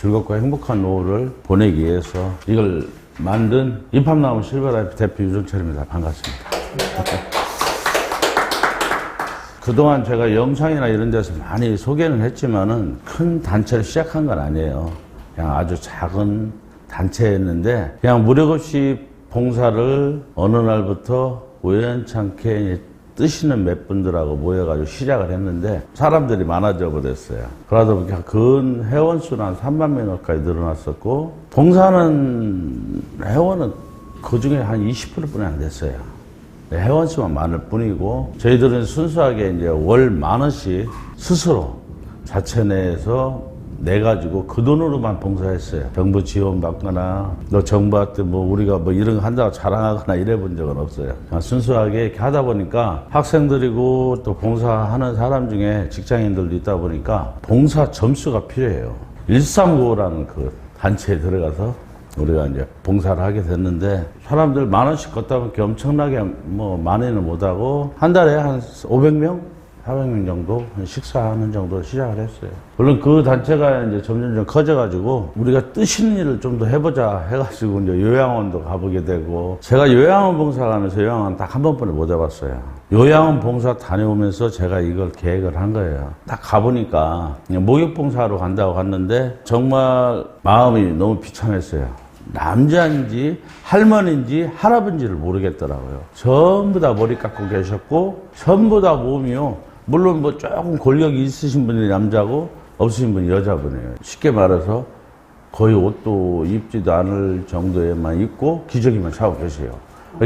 즐겁고 행복한 노후를 보내기 위해서 이걸 만든 입합나무 실버라이프 대표 유정철입니다. 반갑습니다. 그동안 제가 영상이나 이런 데서 많이 소개는 했지만은 큰 단체를 시작한 건 아니에요. 그냥 아주 작은 단체였는데 그냥 무력 없이 봉사를 어느 날부터 우연찮게 뜨시는 몇 분들하고 모여가지고 시작을 했는데 사람들이 많아져 버렸어요. 그러다 보니까 근 회원수는 한 3만 명 가까이 늘어났었고 봉사는 회원은 그 중에 한 20%뿐이 안 됐어요. 회원수만 많을 뿐이고 저희들은 순수하게 이제 월 10,000원씩 스스로 자체 내에서 내가지고 그 돈으로만 봉사했어요. 정부 지원 받거나 정부한테 우리가 이런 거 한다고 자랑하거나 이래 본 적은 없어요. 순수하게 이렇게 하다 보니까 학생들이고 또 봉사하는 사람 중에 직장인들도 있다 보니까 봉사 점수가 필요해요. 1395라는 그 단체에 들어가서 우리가 이제 봉사를 하게 됐는데 사람들 10,000원씩 걷다 보니까 엄청나게 많이는 못하고 한 달에 한 500명? 400명 정도 식사하는 정도로 시작을 했어요. 물론 그 단체가 이제 점점 커져가지고 우리가 뜨시는 일을 좀 더 해보자 해가지고 이제 요양원도 가보게 되고 제가 요양원 봉사 가면서 요양원 딱 한 번뿐이 못 해봤어요. 요양원 봉사 다녀오면서 제가 이걸 계획을 한 거예요. 딱 가보니까 목욕 봉사하러 간다고 갔는데 정말 마음이 너무 비참했어요. 남자인지 할머니인지 할아버지를 모르겠더라고요. 전부 다 머리 깎고 계셨고 전부 다 몸이요. 물론 조금 권력이 있으신 분이 남자고 없으신 분이 여자분이에요. 쉽게 말해서 거의 옷도 입지도 않을 정도에만 입고 기저귀만 차고 계세요.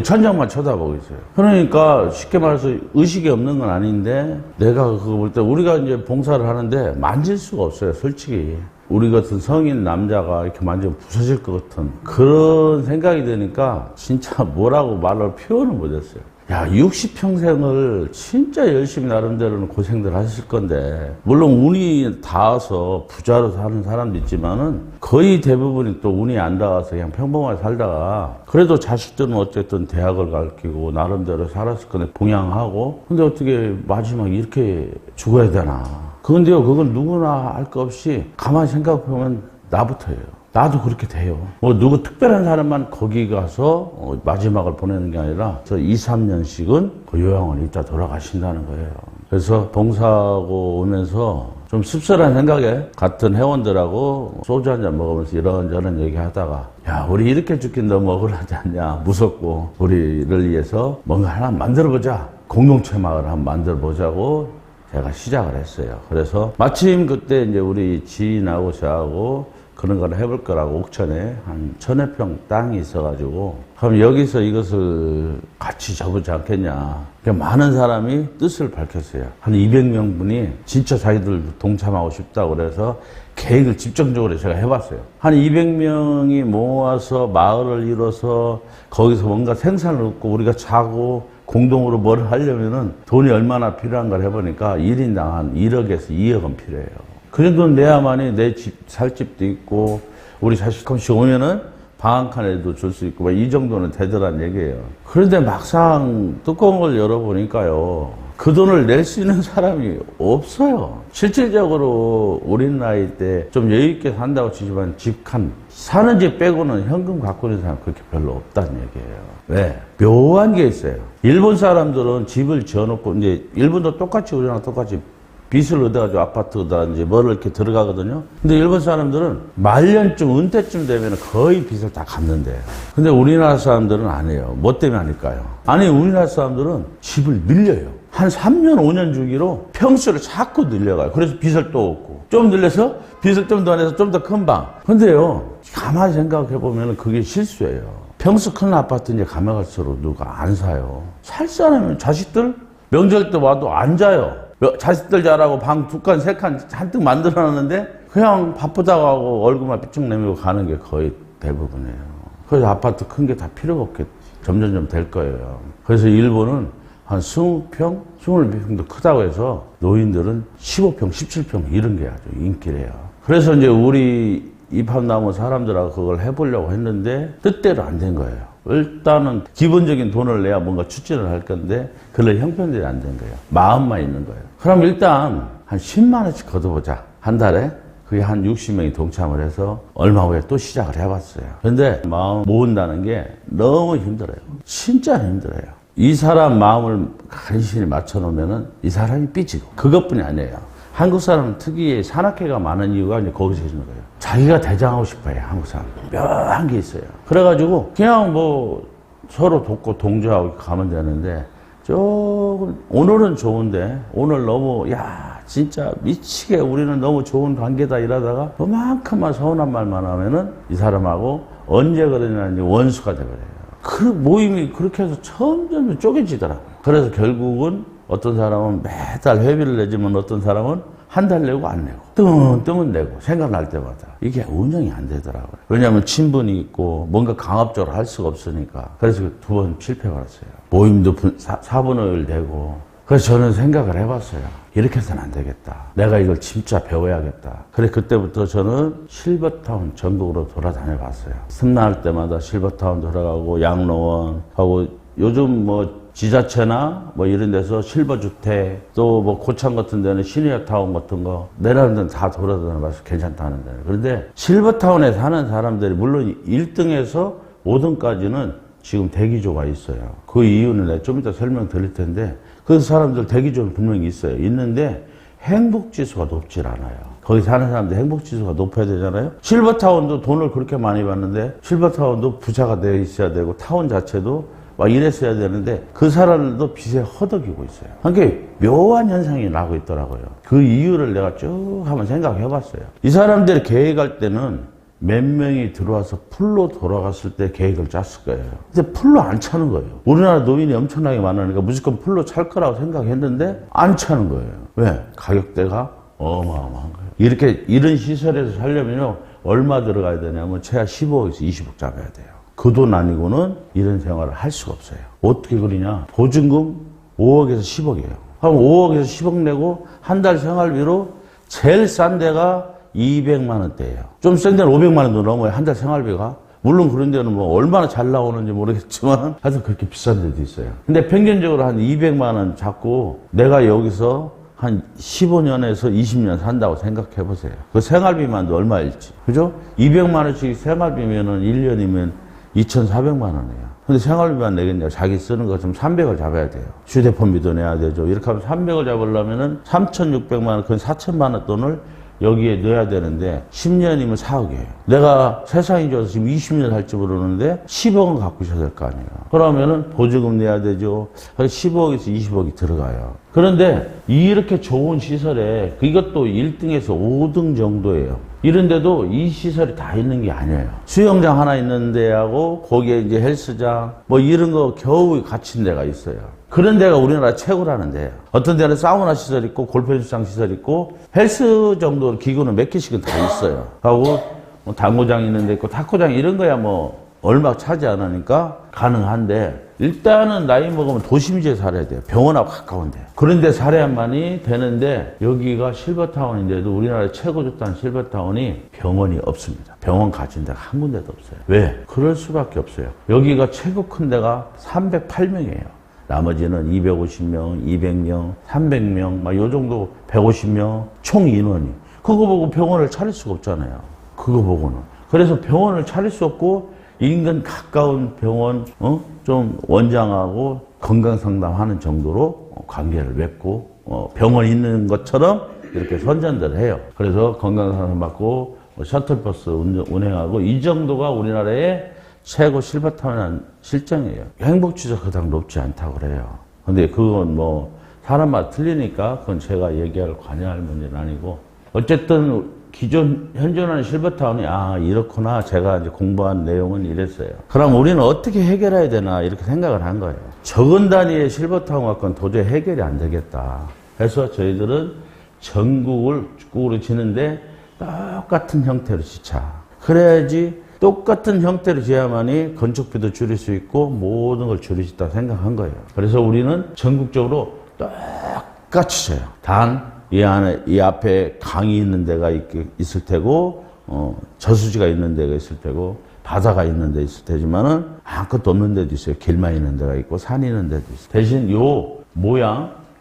천장만 쳐다보고 있어요. 그러니까 쉽게 말해서 의식이 없는 건 아닌데 내가 그거 볼 때 우리가 이제 봉사를 하는데 만질 수가 없어요. 솔직히. 우리 같은 성인 남자가 이렇게 만지면 부서질 것 같은 그런 생각이 드니까 진짜 뭐라고 말을 표현을 못했어요. 야, 60평생을 진짜 열심히 나름대로는 고생들 하실 건데 물론 운이 닿아서 부자로 사는 사람도 있지만은 거의 대부분이 또 운이 안 닿아서 그냥 평범하게 살다가 그래도 자식들은 어쨌든 대학을 가르치고 나름대로 살았을 건데 봉양하고 근데 어떻게 마지막에 이렇게 죽어야 되나. 그런데요, 그건 누구나 할 거 없이 가만히 생각해보면 나부터예요. 나도 그렇게 돼요. 누구 특별한 사람만 거기 가서 마지막을 보내는 게 아니라 저 2, 3년씩은 그 요양원에 있다 돌아가신다는 거예요. 그래서 봉사하고 오면서 좀 씁쓸한 생각에 같은 회원들하고 소주 한잔 먹으면서 이런저런 얘기하다가 야, 우리 이렇게 죽긴 너무 억울하지 않냐. 무섭고 우리를 위해서 뭔가 하나 만들어보자. 공동체 마을 한번 만들어보자고 제가 시작을 했어요. 그래서 마침 그때 이제 우리 지인하고 저하고 그런 걸 해볼 거라고 옥천에 한 1,000여 평 땅이 있어가지고 그럼 여기서 이것을 같이 접지 않겠냐. 많은 사람이 뜻을 밝혔어요. 한 200명 분이 진짜 자기들 동참하고 싶다고 그래서 계획을 집중적으로 제가 해봤어요. 한 200명이 모아서 마을을 이뤄서 거기서 뭔가 생산을 얻고 우리가 자고 공동으로 뭘 하려면은 돈이 얼마나 필요한가를 해보니까 1인당 한 1억에서 2억은 필요해요. 그 정도는 내야만이 내 집, 살 집도 있고, 우리 자식 한 번씩 오면은 방 한 칸에도 줄 수 있고, 이 정도는 되더란 얘기예요. 그런데 막상 뚜껑을 열어보니까요, 그 돈을 낼 수 있는 사람이 없어요. 실질적으로 우리 나이 때 좀 여유있게 산다고 치지만 집 사는 집 빼고는 현금 갖고 있는 사람 그렇게 별로 없다는 얘기예요. 왜? 묘한 게 있어요. 일본 사람들은 집을 지어놓고, 이제 일본도 똑같이 우리랑 똑같이 빚을 얻어가지고 아파트다든지 뭐를 이렇게 들어가거든요. 근데 일본 사람들은 말년쯤, 은퇴쯤 되면 거의 빚을 다 갚는데요. 근데 우리나라 사람들은 안 해요. 뭐 때문에 아닐까요? 아니, 우리나라 사람들은 집을 늘려요. 한 3년, 5년 주기로 평수를 자꾸 늘려가요. 그래서 빚을 또 얻고. 좀 늘려서 빚을 좀 더 내서 좀 더 큰 방. 근데요, 가만히 생각해보면 그게 실수예요. 평수 큰 아파트 이제 가면 갈수록 누가 안 사요. 살 사람은 자식들 명절 때 와도 안 자요. 자식들 자라고 방 2칸, 3칸 한뜩 만들어놨는데 그냥 바쁘다고 하고 얼굴만 삐쭉 내밀고 가는 게 거의 대부분이에요. 그래서 아파트 큰 게 다 필요가 없게 점점점 될 거예요. 그래서 일본은 한 20평, 22평도 크다고 해서 노인들은 15평, 17평 이런 게 아주 인기래요. 그래서 이제 우리 입합나무 사람들하고 그걸 해보려고 했는데 뜻대로 안 된 거예요. 일단은 기본적인 돈을 내야 뭔가 추진을 할 건데 그런 형편들이 안 된 거예요. 마음만 있는 거예요. 그럼 일단 한 10만 원씩 걷어보자. 한 달에 그게 한 60명이 동참을 해서 얼마 후에 또 시작을 해봤어요. 근데 마음 모은다는 게 너무 힘들어요. 진짜 힘들어요. 이 사람 마음을 간신히 맞춰놓으면은 이 사람이 삐지고 그것뿐이 아니에요. 한국 사람은 특유의 산악회가 많은 이유가 이제 거기서 있는 거예요. 자기가 대장하고 싶어요, 한국 사람. 묘한 게 있어요. 그래가지고 그냥 뭐 서로 돕고 동조하고 가면 되는데 조금 오늘은 좋은데 오늘 너무 진짜 미치게 우리는 너무 좋은 관계다 이러다가 그만큼만 서운한 말만 하면은 이 사람하고 언제 그러냐니 원수가 돼버려요. 그 모임이 그렇게 해서 점점 쪼개지더라고요. 그래서 결국은 어떤 사람은 매달 회비를 내지만 어떤 사람은 한 달 내고 안 내고 뜸은 내고 생각날 때마다 이게 운영이 안 되더라고요. 왜냐하면 친분이 있고 뭔가 강압적으로 할 수가 없으니까. 그래서 2번 실패받았어요. 모임도 4분의 1 되고. 그래서 저는 생각을 해봤어요. 이렇게 해서는 안 되겠다. 내가 이걸 진짜 배워야겠다. 그래 그때부터 저는 실버타운 전국으로 돌아다녀 봤어요. 틈날 때마다 실버타운 돌아가고 양로원 하고 요즘 뭐 지자체나 뭐 이런 데서 실버주택 또 뭐 고창 같은 데는 시니어타운 같은 거 내라는 데는 다 돌아다녀 봐서 괜찮다는 데는. 그런데 실버타운에 사는 사람들이 물론 1등에서 5등까지는 지금 대기조가 있어요. 그 이유는 내가 좀 이따 설명드릴 텐데 그 사람들 대기조는 분명히 있어요. 있는데 행복지수가 높질 않아요. 거기 사는 사람들 행복지수가 높아야 되잖아요. 실버타운도 돈을 그렇게 많이 받는데 실버타운도 부자가 돼 있어야 되고 타운 자체도 막 이랬어야 되는데 그 사람들도 빚에 허덕이고 있어요. 그러니까 묘한 현상이 나고 있더라고요. 그 이유를 내가 쭉 한번 생각해 봤어요. 이 사람들이 계획할 때는 몇 명이 들어와서 풀로 돌아갔을 때 계획을 짰을 거예요. 근데 풀로 안 차는 거예요. 우리나라 노인이 엄청나게 많으니까 무조건 풀로 찰 거라고 생각했는데 안 차는 거예요. 왜? 가격대가 어마어마한 거예요. 이런 시설에서 살려면요 얼마 들어가야 되냐면 최하 15억에서 20억 잡아야 돼요. 그 돈 아니고는 이런 생활을 할 수가 없어요. 어떻게 그러냐? 보증금 5억에서 10억이에요. 그럼 5억에서 10억 내고 한 달 생활비로 제일 싼 데가 200만 원대예요. 좀 센 데는 500만 원도 넘어요. 한 달 생활비가. 물론 그런 데는 뭐 얼마나 잘 나오는지 모르겠지만 하여튼 그렇게 비싼 데도 있어요. 근데 평균적으로 한 200만 원 잡고 내가 여기서 한 15년에서 20년 산다고 생각해 보세요. 그 생활비만도 얼마일지. 그죠? 200만 원씩 생활비면은 1년이면 2,400만 원이에요. 근데 생활비만 내겠냐? 자기 쓰는 거 좀 300을 잡아야 돼요. 휴대폰비도 내야 되죠. 이렇게 하면 300을 잡으려면은 3,600만 원, 그건 4천만 원 돈을 여기에 넣어야 되는데 10년이면 4억이에요. 내가 세상이 좋아서 지금 20년 살지 모르는데 10억은 갖고 있어야 될 거 아니에요. 그러면은 보증금 내야 되죠. 15억에서 20억이 들어가요. 그런데 이렇게 좋은 시설에 이것도 1등에서 5등 정도예요. 이런데도 이 시설이 다 있는 게 아니에요. 수영장 하나 있는 데하고 거기에 이제 헬스장 뭐 이런 거 겨우 갖춘 데가 있어요. 그런 데가 우리나라 최고라는 데예요. 어떤 데는 사우나 시설 있고 골프장 시설 있고 헬스 정도 기구는 몇 개씩은 다 있어요. 하고 뭐 당구장 있는 데 있고 탁구장 이런 거야 뭐 얼마 차지 않으니까 가능한데 일단은 나이 먹으면 도심지에 살아야 돼요. 병원하고 가까운데. 그런데 살아야만이 되는데 여기가 실버타운인데도 우리나라 최고 좋다는 실버타운이 병원이 없습니다. 병원 가진 데가 한 군데도 없어요. 왜? 그럴 수밖에 없어요. 여기가 최고 큰 데가 308명이에요. 나머지는 250명, 200명, 300명, 막 요 정도 150명 총 인원이. 그거 보고 병원을 차릴 수가 없잖아요. 그거 보고는. 그래서 병원을 차릴 수 없고 인근 가까운 병원, 좀 원장하고 건강상담하는 정도로 관계를 맺고, 병원 있는 것처럼 이렇게 선전들을 해요. 그래서 건강상담 받고, 셔틀버스 운행하고, 이 정도가 우리나라의 최고 실버타운한 실정이에요. 행복지수가 그닥 높지 않다고 그래요. 근데 그건 뭐, 사람마다 틀리니까 그건 제가 얘기할 관여할 문제는 아니고, 어쨌든 현존하는 실버타운이 이렇구나. 제가 이제 공부한 내용은 이랬어요. 그럼 우리는 어떻게 해결해야 되나 이렇게 생각을 한 거예요. 적은 단위의 실버타운 갖고는 도저히 해결이 안 되겠다. 그래서 저희들은 전국을 국으로 지는데 똑같은 형태로 짓자. 그래야지 똑같은 형태로 지어야만이 건축비도 줄일 수 있고 모든 걸 줄일 수 있다고 생각한 거예요. 그래서 우리는 전국적으로 똑같이 져요. 단 이 앞에 강이 있는 데가 있을 테고, 저수지가 있는 데가 있을 테고, 바다가 있는 데 있을 테지만은, 아무것도 없는 데도 있어요. 길만 있는 데가 있고, 산이 있는 데도 있어요. 대신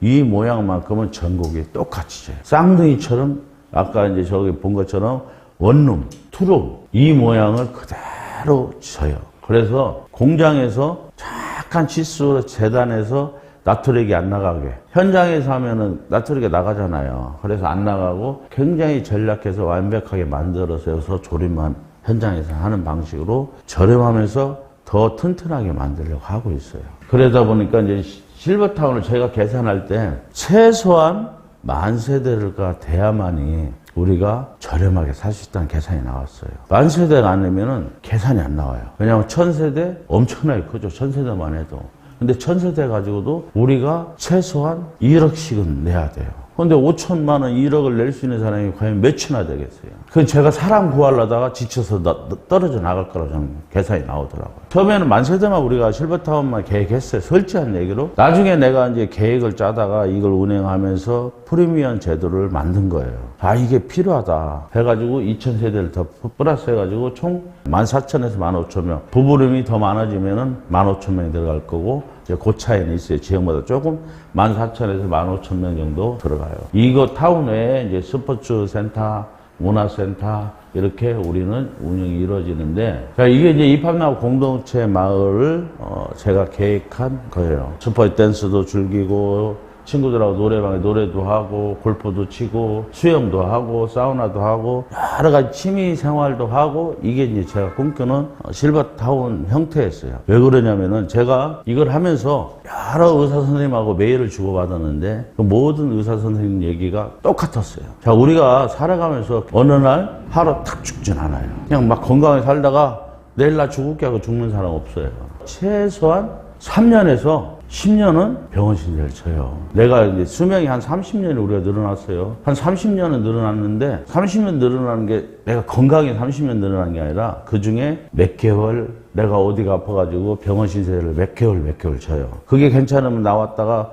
이 모양만큼은 전국이 똑같이 져요. 쌍둥이처럼 아까 이제 저기 본 것처럼 원룸, 투룸 이 모양을 그대로 져요. 그래서 공장에서 약간 치수 재단해서 나트력이 안 나가게. 현장에서 하면은 나트력이 나가잖아요. 그래서 안 나가고 굉장히 전략해서 완벽하게 만들어서 조립만 현장에서 하는 방식으로 저렴하면서 더 튼튼하게 만들려고 하고 있어요. 그러다 보니까 이제 실버타운을 저희가 계산할 때 최소한 10,000세대가 돼야만이 우리가 저렴하게 살 수 있다는 계산이 나왔어요. 10,000세대가 아니면은 계산이 안 나와요. 왜냐하면 1,000세대 엄청나게 크죠. 1,000세대만 해도. 근데 1,000세대 가지고도 우리가 최소한 1억씩은 내야 돼요. 근데 5천만 원, 1억을 낼 수 있는 사람이 과연 몇이나 되겠어요? 그건 제가 사람 구하려다가 지쳐서 떨어져 나갈 거라고 저는 계산이 나오더라고요. 처음에는 10,000세대만 우리가 실버타운만 계획했어요. 솔직한 얘기로. 나중에 내가 이제 계획을 짜다가 이걸 운행하면서 프리미엄 제도를 만든 거예요. 아, 이게 필요하다. 해가지고 2,000세대를 더 플러스 해가지고 총 14,000에서 15,000명. 부부름이 더 많아지면은 15,000명이 들어갈 거고, 이제 그 차이는 있어요. 지역마다 조금 14,000에서 15,000명 정도 들어가요. 이거 타운 외에 이제 스포츠 센터, 문화센터 이렇게 우리는 운영이 이루어지는데, 자, 이게 이제 입학나무 공동체 마을을 제가 계획한 거예요. 스포츠 댄스도 즐기고 친구들하고 노래방에 노래도 하고 골프도 치고 수영도 하고 사우나도 하고 여러 가지 취미 생활도 하고, 이게 이제 제가 꿈꾸는 실버타운 형태였어요. 왜 그러냐면은 제가 이걸 하면서 여러 의사 선생님하고 메일을 주고받았는데 그 모든 의사 선생님 얘기가 똑같았어요. 자, 우리가 살아가면서 어느 날 하루 탁 죽진 않아요. 그냥 막 건강하게 살다가 내일 나 죽을게 하고 죽는 사람 없어요. 최소한 3년에서 10년은 병원 신세를 져요. 내가 이제 수명이 한 30년이 우리가 늘어났어요. 한 30년은 늘어났는데 30년 늘어나는 게 내가 건강이 30년 늘어난 게 아니라 그 중에 몇 개월 내가 어디가 아파가지고 병원 신세를 몇 개월 져요. 그게 괜찮으면 나왔다가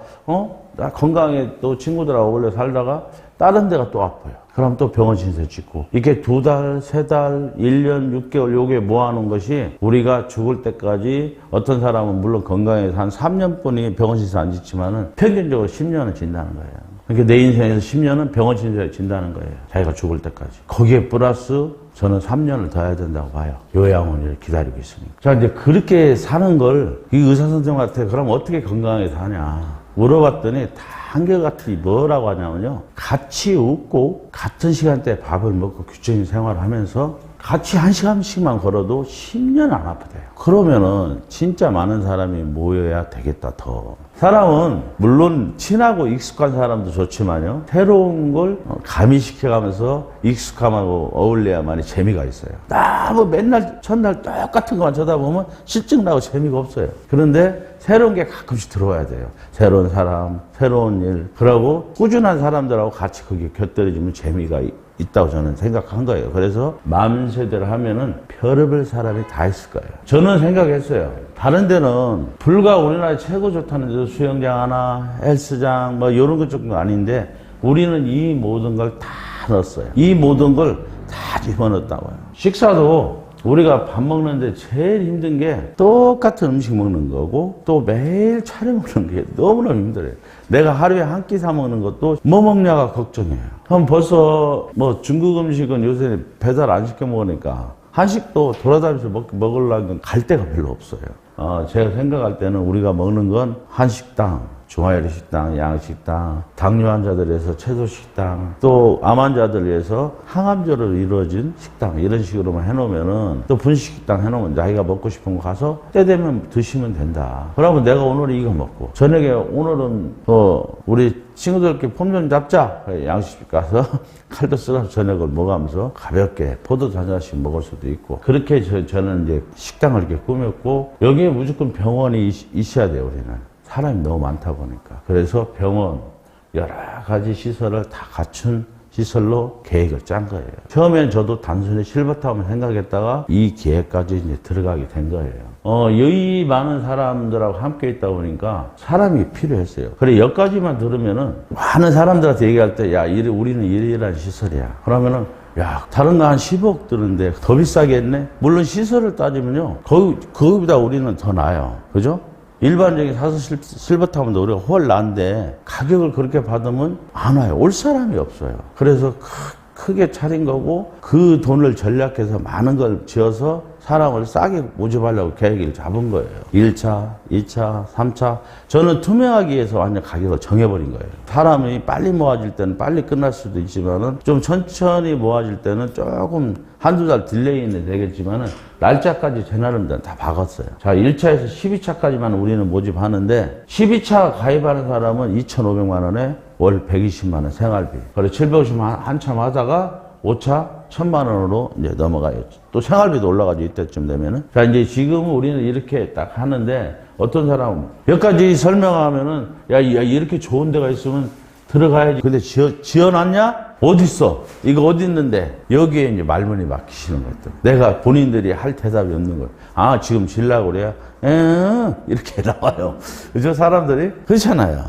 나 건강에 또 친구들하고 어울려 살다가 다른 데가 또 아파요. 그럼 또 병원 신세 짓고, 이게 2달, 3달, 1년, 6개월 요게 모아놓은 것이 우리가 죽을 때까지, 어떤 사람은 물론 건강해서 한 3년뿐이 병원 신세 안 짓지만은 평균적으로 10년은 진다는 거예요. 그러니까 내 인생에서 10년은 병원 신세를 진다는 거예요. 자기가 죽을 때까지. 거기에 플러스 저는 3년을 더 해야 된다고 봐요. 요양원을 기다리고 있으니까. 자, 이제 그렇게 사는 걸 이 의사 선생님한테 그럼 어떻게 건강하게 사냐 물어봤더니 다 한결같이 뭐라고 하냐면요, 같이 웃고 같은 시간대에 밥을 먹고 규칙적인 생활을 하면서 같이 1시간씩만 걸어도 10년 안 아프대요. 그러면은 진짜 많은 사람이 모여야 되겠다. 더 사람은 물론 친하고 익숙한 사람도 좋지만요, 새로운 걸 가미시켜가면서 익숙함하고 어울려야만이 재미가 있어요. 너무 맨날 첫날 똑같은 것만 쳐다보면 실증나고 재미가 없어요. 그런데 새로운 게 가끔씩 들어와야 돼요. 새로운 사람, 새로운 일. 그러고 꾸준한 사람들하고 같이 거기에 곁들여지면 재미가 있다고 저는 생각한 거예요. 그래서 10,000세대를 하면은 별의별 사람이 다 있을 거예요. 저는 생각했어요. 다른 데는 불과 우리나라 최고 좋다는 데도 수영장 하나, 헬스장 뭐 이런 것 정도 아닌데 우리는 이 모든 걸 다 넣었어요. 이 모든 걸 다 집어넣었다고요. 식사도 우리가 밥 먹는데 제일 힘든 게 똑같은 음식 먹는 거고 또 매일 차려 먹는 게 너무너무 힘들어요. 내가 하루에 한 끼 사 먹는 것도 뭐 먹냐가 걱정이에요. 그럼 벌써 뭐 중국 음식은 요새 배달 안 시켜 먹으니까 한식도 돌아다니면서 먹으려면 갈 데가 별로 없어요. 제가 생각할 때는 우리가 먹는 건 한식당, 중화요리 식당, 양식당, 당뇨 환자들 위해서 채소 식당, 또 암 환자들 위해서 항암제로 이루어진 식당, 이런 식으로만 해놓으면은, 또 분식식당 해놓으면 자기가 먹고 싶은 거 가서 때 되면 드시면 된다. 그러면 내가 오늘 이거 먹고 저녁에 오늘은 우리 친구들끼리 폼 좀 잡자. 양식집 가서 칼도 쓸어서 저녁을 먹으면서 가볍게 포도주 한 잔씩 먹을 수도 있고, 그렇게 저는 이제 식당을 이렇게 꾸몄고, 여기에 무조건 병원이 있어야 돼요. 우리는 사람이 너무 많다 보니까. 그래서 병원, 여러 가지 시설을 다 갖춘 시설로 계획을 짠 거예요. 처음엔 저도 단순히 실버타운을 생각했다가 이 계획까지 이제 들어가게 된 거예요. 여기 많은 사람들하고 함께 있다 보니까 사람이 필요했어요. 그래, 여기까지만 들으면은 많은 사람들한테 얘기할 때, 야, 우리는 이러이러한 시설이야. 그러면은, 야, 다른 거 한 10억 드는데 더 비싸겠네? 물론 시설을 따지면요, 거기보다 우리는 더 나아요. 그죠? 일반적인 사서 실버타운도 우리가 훨 나은데 가격을 그렇게 받으면 안 와요. 올 사람이 없어요. 그래서 크게 차린 거고 그 돈을 전략해서 많은 걸 지어서 사람을 싸게 모집하려고 계획을 잡은 거예요. 1차, 2차, 3차. 저는 투명하기 위해서 완전 가격을 정해버린 거예요. 사람이 빨리 모아질 때는 빨리 끝날 수도 있지만은 좀 천천히 모아질 때는 조금 한두 달 딜레이는 되겠지만은 날짜까지 제 나름대로 다 박았어요. 자, 1차에서 12차까지만 우리는 모집하는데 12차 가입하는 사람은 2,500만 원에 월 120만 원 생활비. 그래 750만 원 한참 하다가 5차 1,000만 원으로 이제 넘어가요. 또 생활비도 올라가죠. 이때쯤 되면은. 자, 이제 지금은 우리는 이렇게 딱 하는데 어떤 사람은 몇 가지 설명하면은 야, 이렇게 좋은 데가 있으면 들어가야지. 근데 지어놨냐? 어딨어? 이거 어디 있는데? 여기에 이제 말문이 막히시는 것들. 내가 본인들이 할 대답이 없는 거예요. 아, 지금 질라고 그래야? 이렇게 나와요. 그죠? 사람들이? 그렇잖아요.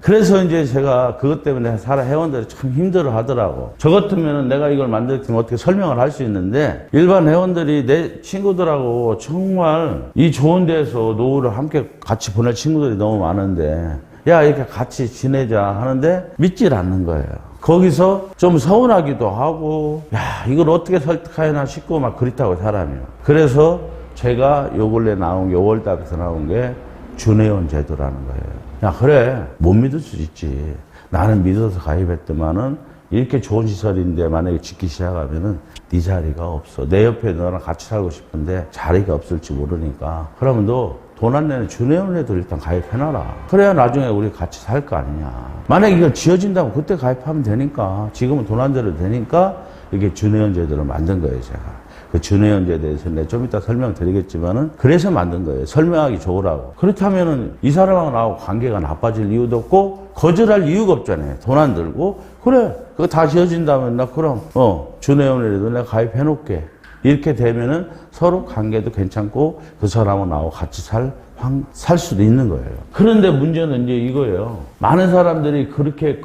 그래서 이제 제가 그것 때문에 회원들이 참 힘들어 하더라고. 저 같으면 내가 이걸 만들었으면 어떻게 설명을 할 수 있는데 일반 회원들이 내 친구들하고 정말 이 좋은 데서 노후를 함께 같이 보낼 친구들이 너무 많은데 야, 이렇게 같이 지내자 하는데 믿질 않는 거예요. 거기서 좀 서운하기도 하고 야, 이걸 어떻게 설득하나 싶고 막 그렇다고 사람이요. 그래서 제가 요 근래 나온 게 5월달부터 나온 게 준회원 제도라는 거예요. 야, 그래. 못 믿을 수 있지. 나는 믿어서 가입했더만은 이렇게 좋은 시설인데 만약에 짓기 시작하면은 네 자리가 없어. 내 옆에 너랑 같이 살고 싶은데 자리가 없을지 모르니까. 그러면 너 돈 안 내는 준회원에도 일단 가입해놔라. 그래야 나중에 우리 같이 살 거 아니냐. 만약에 이걸 지어진다면 그때 가입하면 되니까. 지금은 돈 안 들여도 되니까 이게 준회원 제도를 만든 거예요, 제가. 그 준회원제에 대해서 내가 좀 이따 설명드리겠지만은 그래서 만든 거예요. 설명하기 좋으라고. 그렇다면은 이 사람하고 나하고 관계가 나빠질 이유도 없고 거절할 이유가 없잖아요. 돈 안 들고 그래 그거 다 지어진다면 나 그럼 준회원이라도 내가 가입해 놓을게. 이렇게 되면은 서로 관계도 괜찮고 그 사람하고 나하고 같이 살 수도 있는 거예요. 그런데 문제는 이제 이거예요. 많은 사람들이 그렇게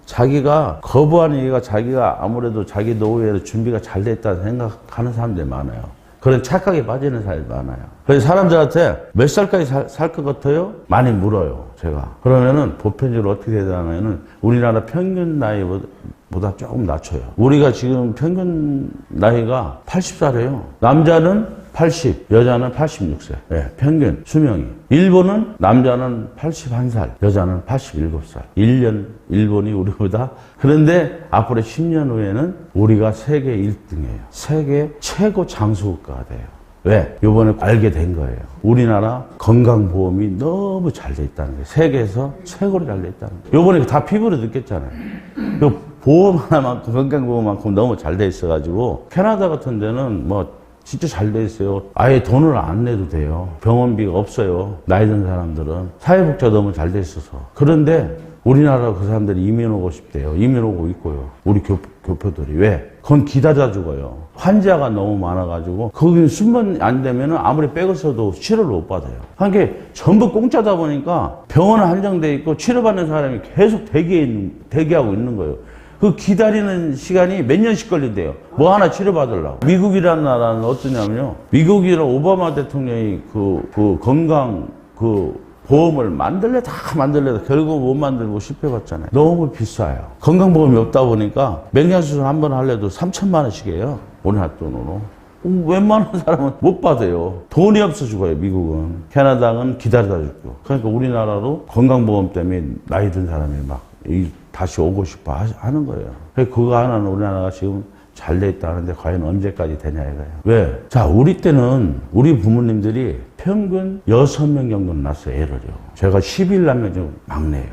자기가 거부하는 이유가 자기가 아무래도 자기 노후에 준비가 잘 됐다고 생각하는 사람들이 많아요. 그런 착각에 빠지는 사람이 많아요. 그래서 사람들한테 몇 살까지 살 것 같아요? 많이 물어요, 제가. 그러면은 보편적으로 어떻게 되냐면은 우리나라 평균 나이보다 조금 낮춰요. 우리가 지금 평균 나이가 80살이에요. 남자는 80, 여자는 86세. 네, 평균 수명이. 일본은 남자는 81살, 여자는 87살. 1년 일본이 우리보다. 그런데 앞으로 10년 후에는 우리가 세계 1등이에요. 세계 최고 장수국가가 돼요. 왜? 요번에 알게 된 거예요. 우리나라 건강보험이 너무 잘 돼 있다는 거예요. 세계에서 최고로 잘 돼 있다는 거예요. 요번에 다 피부로 느꼈잖아요. 보험 하나만큼, 건강보험만큼 너무 잘 돼 있어가지고 캐나다 같은 데는 진짜 잘 돼 있어요. 아예 돈을 안 내도 돼요. 병원비가 없어요. 나이 든 사람들은. 사회복지가 너무 잘 돼 있어서. 그런데 우리나라 그 사람들이 이민 오고 싶대요. 이민 오고 있고요. 우리 교포들이. 왜? 그건 기다려 죽어요. 환자가 너무 많아가지고 거기 수면 안 되면 아무리 백을 써도 치료를 못 받아요. 그러니까 전부 공짜다 보니까 병원은 한정돼 있고 치료받는 사람이 계속 대기하고 있는 거예요. 그 기다리는 시간이 몇 년씩 걸린대요. 뭐 하나 치료받으려고. 미국이라는 나라는 어떠냐면요. 미국이랑 오바마 대통령이 그 건강 보험을 다 만들려다 결국 못 만들고 실패했잖아요. 너무 비싸요. 건강보험이 없다 보니까 맹장수술 한 번 하려도 3,000만 원씩 해요. 우리나라 돈으로. 웬만한 사람은 못 받아요. 돈이 없어 죽어요, 미국은. 캐나다는 기다리다 죽고. 그러니까 우리나라로 건강보험 때문에 나이 든 사람이 다시 오고 싶어 하는 거예요. 그거 하나는 우리나라가 지금 잘 돼 있다는데 과연 언제까지 되냐 이거예요. 왜? 자, 우리 때는 우리 부모님들이 평균 6명 정도는 낳았어요, 애를요. 제가 11남매 중 막내예요.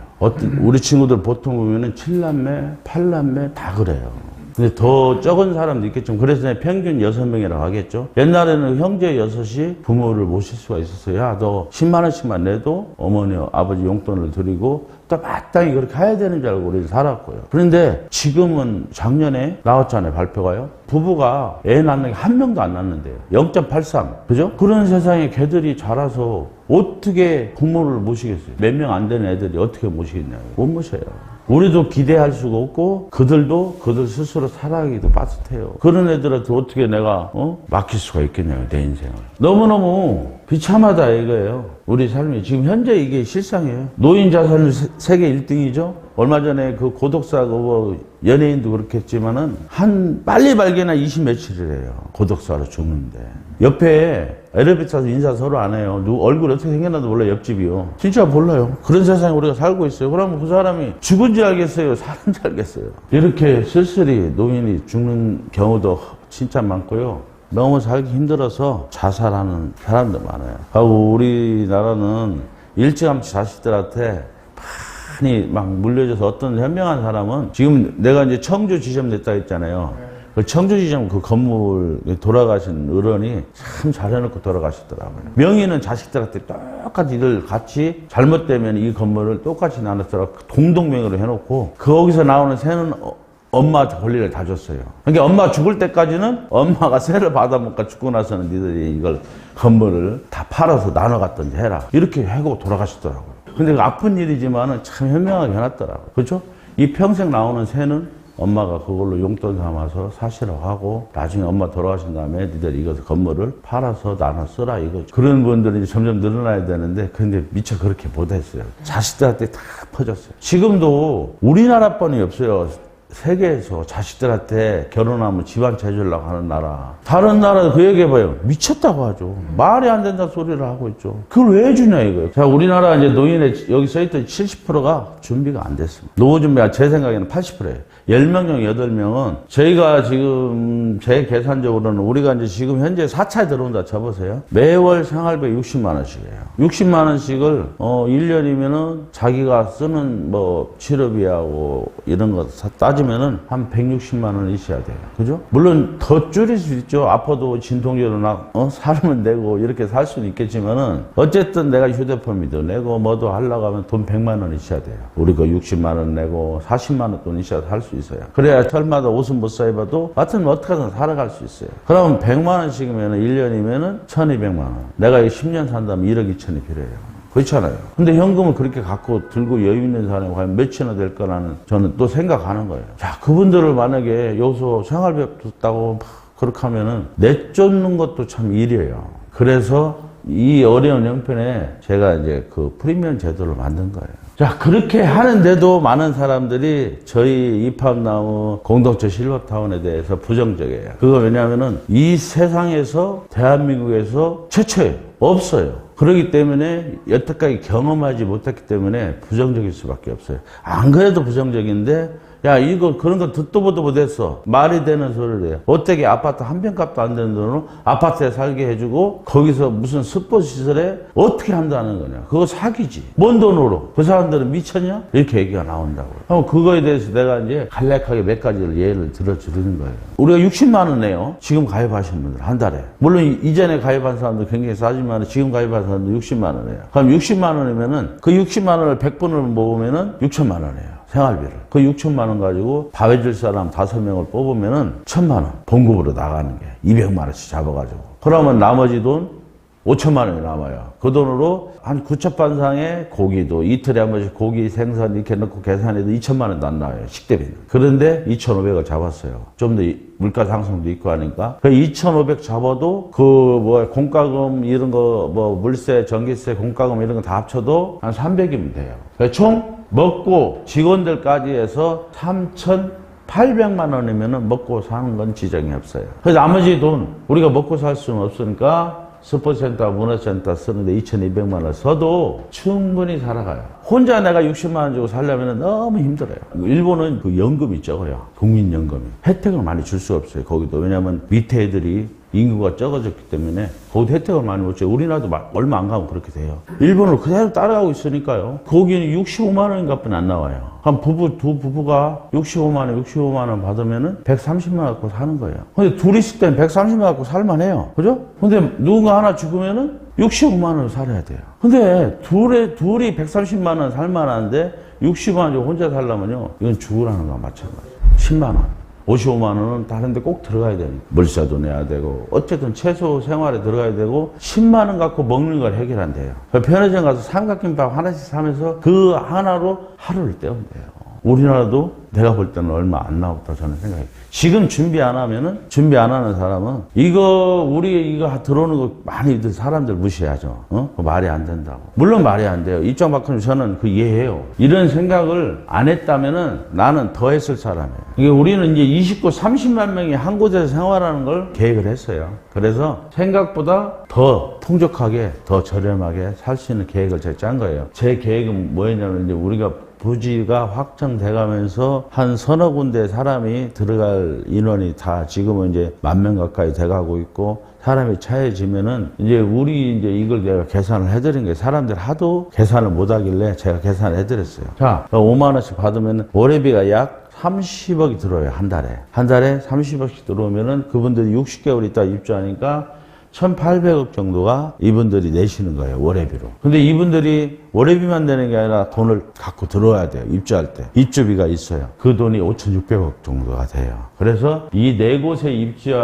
우리 친구들 보통 보면은 7남매, 8남매 다 그래요. 근데 더 적은 사람도 있겠죠. 그래서 평균 6명이라고 하겠죠. 옛날에는 형제 6이 부모를 모실 수가 있었어요. 야, 너 10만 원씩만 내도 어머니, 아버지 용돈을 드리고 또 마땅히 그렇게 해야 되는 줄 알고 우리는 살았고요. 그런데 지금은 작년에 나왔잖아요, 발표가요. 부부가 애 낳는 게 한 명도 안 낳는데요. 0.83. 그죠? 그런 세상에 걔들이 자라서 어떻게 부모를 모시겠어요? 몇 명 안 되는 애들이 어떻게 모시겠냐고. 못 모셔요. 우리도 기대할 수가 없고 그들도 그들 스스로 살아가기도 빠듯해요. 그런 애들한테 어떻게 내가 맡길 수가 있겠냐고, 내 인생을. 너무너무 비참하다 이거예요. 우리 삶이 지금 현재 이게 실상이에요. 노인 자산율 세계 1등이죠. 얼마 전에 그 고독사 그 연예인도 그렇겠지만은 한 빨리 발견한 20 며칠이래요. 고독사로 죽는데. 옆에 엘리베이터에서 인사 서로 안 해요. 얼굴 어떻게 생겼나도 몰라요. 옆집이요. 진짜 몰라요. 그런 세상에 우리가 살고 있어요. 그러면 그 사람이 죽은지 알겠어요? 사는지 알겠어요? 이렇게 쓸쓸히 노인이 죽는 경우도 진짜 많고요. 너무 살기 힘들어서 자살하는 사람도 많아요. 하고 우리나라는 일찌감치 자식들한테 많이 막 물려줘서 어떤 현명한 사람은 지금 내가 이제 청주 지점 냈다 했잖아요. 그 청주 지점 그 건물 돌아가신 어른이 참 잘해놓고 돌아가시더라고요. 명의는 자식들한테 똑같이 이걸 같이 잘못되면 이 건물을 똑같이 나눴더라고 동동명의로 해놓고 거기서 나오는 세는 엄마 권리를 다 줬어요. 그러니까 엄마 죽을 때까지는 엄마가 세를 받아먹고 죽고 나서는 니들이 이걸 건물을 다 팔아서 나눠 갖든지 해라. 이렇게 하고 돌아가시더라고요. 근데 그 아픈 일이지만은 참 현명하게 해놨더라고요. 그렇죠? 이 평생 나오는 세는 엄마가 그걸로 용돈 삼아서 사시라고 하고 나중에 엄마 돌아가신 다음에 니들 이거 건물을 팔아서 나눠 쓰라 이거죠. 그런 분들이 이제 점점 늘어나야 되는데 근데 미처 그렇게 못했어요. 자식들한테 다 퍼졌어요. 지금도 우리나라뿐이 없어요. 세계에서 자식들한테 결혼하면 집안 채주려고 하는 나라. 다른 나라도 그 얘기해봐요. 미쳤다고 하죠. 말이 안 된다는 소리를 하고 있죠. 그걸 왜 주냐 이거예요. 자, 우리나라 이제 노인의 여기 써있던 70%가 준비가 안 됐습니다. 노후 준비가 제 생각에는 80%예요. 10명 중 8명은 저희가 지금 제 계산적으로는 우리가 이제 지금 현재 4차에 들어온다 쳐보세요. 매월 생활비 60만 원씩이에요. 60만 원씩을 1년이면은 자기가 쓰는 뭐 치료비하고 이런 거 따지면은 한 160만 원 있어야 돼요. 그죠? 물론 더 줄일 수 있죠. 아파도 진통제로 살면 내고 이렇게 살 수는 있겠지만은 어쨌든 내가 휴대폰비도 내고 뭐도 하려고 하면 돈 100만 원 있어야 돼요. 우리가 60만 원 내고 40만 원 돈 있어야 살 수 있어요. 그래야 철마다 옷은 못 사입어도 하여튼 어떻게든 살아갈 수 있어요. 그러면 100만 원씩이면 1년이면은 1200만 원. 내가 10년 산다면 1억 2천이 필요해요. 그렇잖아요. 근데 현금을 그렇게 갖고 들고 여유 있는 사람이 과연 몇이나 될 거라는 저는 또 생각하는 거예요. 자, 그분들을 만약에 여기서 생활비 없다고 그렇게 하면은 내쫓는 것도 참 일이에요. 그래서 이 어려운 형편에 제가 이제 그 프리미엄 제도를 만든 거예요. 자, 그렇게 하는데도 많은 사람들이 저희 이팝나무 공동체 실버타운에 대해서 부정적이에요. 그거 왜냐하면은 이 세상에서 대한민국에서 최초예요. 없어요. 그렇기 때문에 여태까지 경험하지 못했기 때문에 부정적일 수밖에 없어요. 안 그래도 부정적인데 야, 이거 그런 거 듣도 보도 못했어. 말이 되는 소리를 해요. 어떻게 아파트 한 평값도 안 되는 돈으로 아파트에 살게 해주고 거기서 무슨 스포츠 시설에 어떻게 한다는 거냐. 그거 사기지. 뭔 돈으로. 그 사람들은 미쳤냐? 이렇게 얘기가 나온다고요. 그거에 대해서 내가 이제 간략하게 몇 가지를 예를 들어주는 거예요. 우리가 60만 원 내요. 지금 가입하신 분들 한 달에. 물론 이전에 가입한 사람도 굉장히 싸지만 지금 가입한 사람도 60만 원이에요. 그럼 60만 원이면은 그 60만 원을 100분을 모으면은 6천만 원이에요. 생활비를. 그 6천만 원 가지고 밥 해줄 사람 5명을 뽑으면은 1,000만 원 봉급으로 나가는 게 200만 원씩 잡아가지고. 그러면 나머지 돈 5천만 원이 남아요. 그 돈으로 한 9첩반상의 고기도 이틀에 한 번씩 고기 생선 이렇게 넣고 계산해도 2천만 원도 안 나와요. 식대비는. 그런데 2,500을 잡았어요. 좀 더 물가 상승도 있고 하니까. 그 2,500 잡아도 공과금 이런 거 물세, 전기세, 공과금 이런 거 다 합쳐도 한 300이면 돼요. 총 먹고 직원들까지 해서 3,800만 원이면 먹고 사는 건 지장이 없어요. 그래서 나머지 돈 우리가 먹고 살 수는 없으니까 스포츠센터, 문화센터 쓰는데 2,200만 원 써도 충분히 살아가요. 혼자 내가 60만 원 주고 살려면 너무 힘들어요. 일본은 그 연금이 적어요. 국민연금이. 혜택을 많이 줄 수가 없어요. 거기도. 왜냐하면 밑에 애들이 인구가 적어졌기 때문에 거기도 혜택을 많이 못 줘요. 우리나라도 얼마 안 가면 그렇게 돼요. 일본을 그대로 따라가고 있으니까요. 거기는 65만 원인가 뿐이 안 나와요. 한 두 부부가 65만 원 받으면은 130만 원 갖고 사는 거예요. 근데 둘이 있을 때는 130만 원 갖고 살만해요. 그죠? 근데 누군가 하나 죽으면은 65만 원을 살아야 돼요. 근데 둘이 130만 원 살만한데 60만 원 주고 혼자 살려면요. 이건 죽으라는 거와 마찬가지예요. 10만 원. 55만 원은 다른 데 꼭 들어가야 되니까. 물세도 내야 되고, 어쨌든 최소 생활에 들어가야 되고, 10만 원 갖고 먹는 걸 해결한대요. 편의점 가서 삼각김밥 하나씩 사면서 그 하나로 하루를 때우면 돼요. 우리나라도 내가 볼 때는 얼마 안 나왔다 저는 생각해요. 지금 준비 안 하면은, 준비 안 하는 사람은 우리 이거 들어오는 거 많이들 사람들 무시하죠. 그거 말이 안 된다고. 물론 말이 안 돼요. 입장만큼 저는 그 이해해요. 이런 생각을 안 했다면은 나는 더 했을 사람이에요. 이게 우리는 이제 29, 30만 명이 한 곳에서 생활하는 걸 계획을 했어요. 그래서 생각보다 더 풍족하게, 더 저렴하게 살 수 있는 계획을 제가 짠 거예요. 제 계획은 뭐였냐면 이제 우리가 부지가 확정돼 가면서 한 서너 군데 사람이 들어갈 인원이 다 지금은 이제 10,000명 가까이 돼 가고 있고 사람이 차해지면은 이제 이걸 내가 계산을 해드린 거예요. 사람들 하도 계산을 못 하길래 제가 계산을 해드렸어요. 자, 5만 원씩 받으면 월회비가 약 30억이 들어요. 한 달에. 한 달에 30억씩 들어오면은 그분들이 60개월 있다 입주하니까 1,800억 정도가 이분들이 내시는 거예요. 월회비로. 근데 이분들이 월회비만 내는 게 아니라 돈을 갖고 들어와야 돼요. 입주할 때. 입주비가 있어요. 그 돈이 5,600억 정도가 돼요. 그래서 이 네 곳에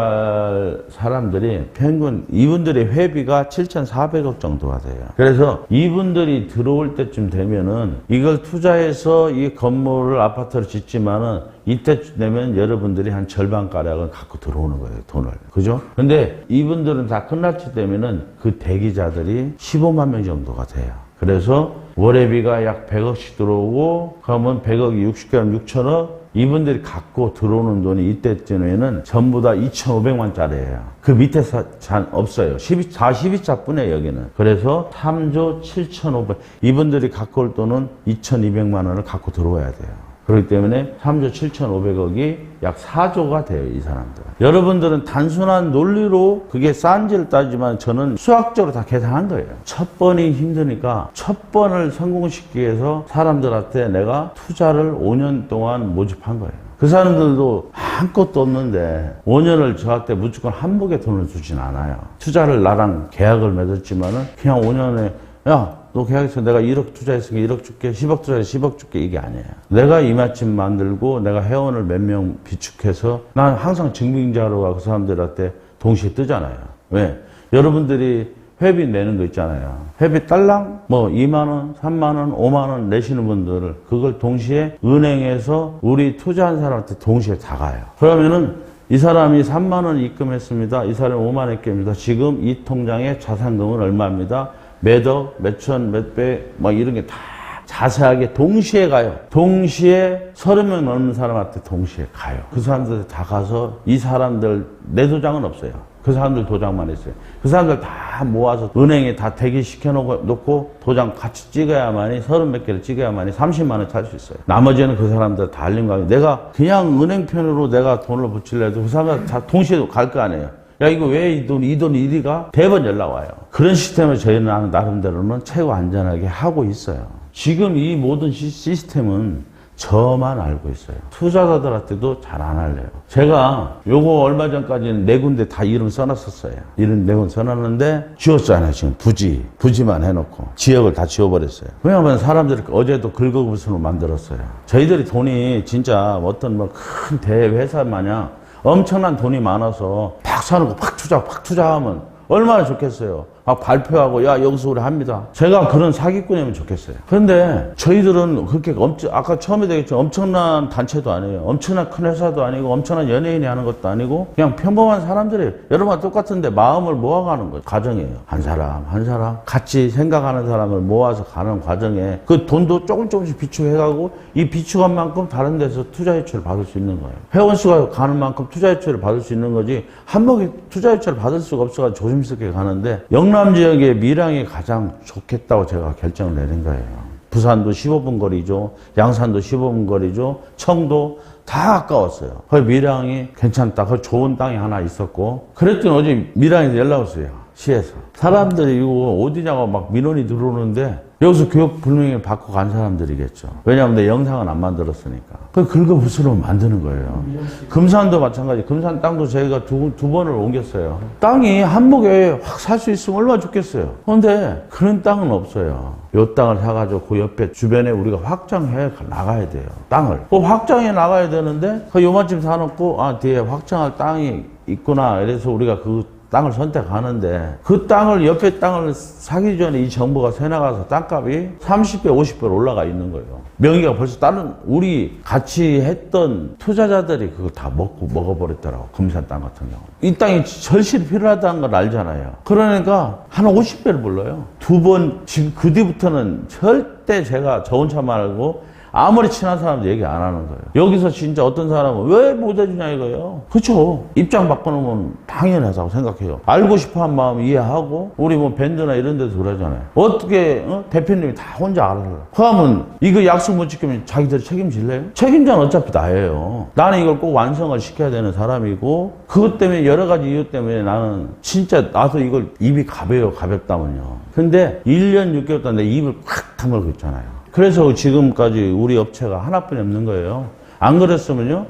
입주할 사람들이 평균 이분들의 회비가 7,400억 정도가 돼요. 그래서 이분들이 들어올 때쯤 되면은 이걸 투자해서 이 건물을 아파트를 짓지만은 이때쯤 되면 여러분들이 한 절반가량을 갖고 들어오는 거예요. 돈을. 그죠? 근데 이분들은 다 끝날 때 되면은 그 대기자들이 15만 명 정도가 돼요. 그래서 월회비가 약 100억씩 들어오고 그러면 100억이 60개월 6천억 이분들이 갖고 들어오는 돈이 이때쯤에는 전부 다 2,500만짜리예요. 그 밑에 잘 없어요. 12차 뿐이에요, 여기는. 그래서 3조 7,500. 이분들이 갖고 올 돈은 2,200만 원을 갖고 들어와야 돼요. 그렇기 때문에 3조 7,500억이 약 4조가 돼요, 이 사람들은. 여러분들은 단순한 논리로 그게 싼지를 따지만 저는 수학적으로 다 계산한 거예요. 첫 번이 힘드니까 첫 번을 성공시키기 위해서 사람들한테 내가 투자를 5년 동안 모집한 거예요. 그 사람들도 아무것도 없는데 5년을 저한테 무조건 한복에 돈을 주진 않아요. 투자를 나랑 계약을 맺었지만은 그냥 5년에 야, 너 계약해서 내가 1억 투자했으니까 1억 줄게, 10억 투자해서 10억 줄게, 이게 아니에요. 내가 이맛집 만들고 내가 회원을 몇 명 비축해서 난 항상 증빙자료가 그 사람들한테 동시에 뜨잖아요. 왜? 여러분들이 회비 내는 거 있잖아요. 회비 딸랑 뭐 2만 원, 3만 원, 5만 원 내시는 분들을 그걸 동시에 은행에서 우리 투자한 사람한테 동시에 다 가요. 그러면은 이 사람이 3만 원 입금했습니다. 이 사람이 5만 원 입금입니다. 지금 이 통장의 자산금은 얼마입니다. 몇억, 몇천, 몇백, 막 이런 게 다 자세하게 동시에 가요. 동시에 30명 넘는 사람한테 동시에 가요. 그 사람들 다 가서 이 사람들, 내 도장은 없어요. 그 사람들 도장만 있어요. 그 사람들 다 모아서 은행에 다 대기시켜 놓고 도장 같이 찍어야만이 30몇 개를 찍어야만이 30만 원 찰 수 있어요. 나머지는 그 사람들 다 알린 거 아니에요. 내가 그냥 은행편으로 내가 돈을 붙이려도 그 사람들 다 동시에 갈 거 아니에요. 야, 이거 왜 이 돈 이리 가? 대번 연락 와요. 그런 시스템을 저희는 나름대로는 최고 안전하게 하고 있어요. 지금 이 모든 시스템은 저만 알고 있어요. 투자자들한테도 잘 안 알려요. 제가 요거 얼마 전까지는 4군데 다 이름 써놨었어요. 이름 4군 써놨는데 지웠잖아요. 지금 부지만 해놓고 지역을 다 지워버렸어요. 왜냐하면 사람들이 어제도 긁어부스로 만들었어요. 저희들이 돈이 진짜 어떤 뭐 큰 대회사 마냥 엄청난 돈이 많아서 팍 사놓고 팍 투자하면 얼마나 좋겠어요. 막 발표하고 야 여기서 우리 합니다. 제가 그런 사기꾼이면 좋겠어요. 그런데 저희들은 그렇게 아까 처음에 얘기했지만 엄청난 단체도 아니에요. 엄청난 큰 회사도 아니고 엄청난 연예인이 하는 것도 아니고 그냥 평범한 사람들이 여러분과 똑같은데 마음을 모아가는 거예요. 과정이에요. 한 사람 같이 생각하는 사람을 모아서 가는 과정에 그 돈도 조금씩 비축해가고 이 비축한 만큼 다른 데서 투자 유치를 받을 수 있는 거예요. 회원 수가 가는 만큼 투자 유치를 받을 수 있는 거지 한복에 투자 유치를 받을 수가 없어서 조심스럽게 가는데 영남 지역의 밀양이 가장 좋겠다고 제가 결정을 내린 거예요. 부산도 15분 거리죠. 양산도 15분 거리죠. 청도 다 가까웠어요. 거기 밀양이 괜찮다. 거기 좋은 땅이 하나 있었고 그랬더니 어제 밀양에서 연락 왔어요. 시에서. 사람들이 이거 어디냐고 막 민원이 들어오는데 여기서 교육 불명예 받고 간 사람들이겠죠. 왜냐하면 내 영상은 안 만들었으니까. 그 긁어부스로 만드는 거예요. 금산도 마찬가지. 금산 땅도 저희가 두 번을 옮겼어요. 땅이 한목에 확 살 수 있으면 얼마나 좋겠어요. 그런데 그런 땅은 없어요. 요 땅을 사가지고 그 옆에 주변에 우리가 확장해 나가야 돼요. 땅을. 그 확장해 나가야 되는데 그 요만큼 사놓고 뒤에 확장할 땅이 있구나. 그래서 우리가 그 땅을 선택하는데 그 땅을 옆에 땅을 사기 전에 이 정부가 새나가서 땅값이 30배, 50배 올라가 있는 거예요. 명의가 벌써 다른 우리 같이 했던 투자자들이 그거 다 먹어버렸더라고. 금산 땅 같은 경우. 이 땅이 절실히 필요하다는 걸 알잖아요. 그러니까 한 50배를 불러요. 두 번, 지금 그 뒤부터는 절대 제가 저 혼자 말고 아무리 친한 사람도 얘기 안 하는 거예요. 여기서 진짜 어떤 사람은 왜 못 해주냐 이거예요. 그렇죠. 입장 바꿔놓으면 당연하다고 생각해요. 알고 싶어한 마음 이해하고 우리 뭐 밴드나 이런 데도 그러잖아요. 어떻게 대표님이 다 혼자 알아요. 그러면 이거 약속 못 지키면 자기들이 책임질래요? 책임자는 어차피 나예요. 나는 이걸 꼭 완성을 시켜야 되는 사람이고 그것 때문에 여러 가지 이유 때문에 나는 진짜 나도 이걸 입이 가볍다면요. 근데 1년 6개월 동안 내 입을 꽉 다물고 있잖아요. 그래서 지금까지 우리 업체가 하나뿐이 없는 거예요. 안 그랬으면요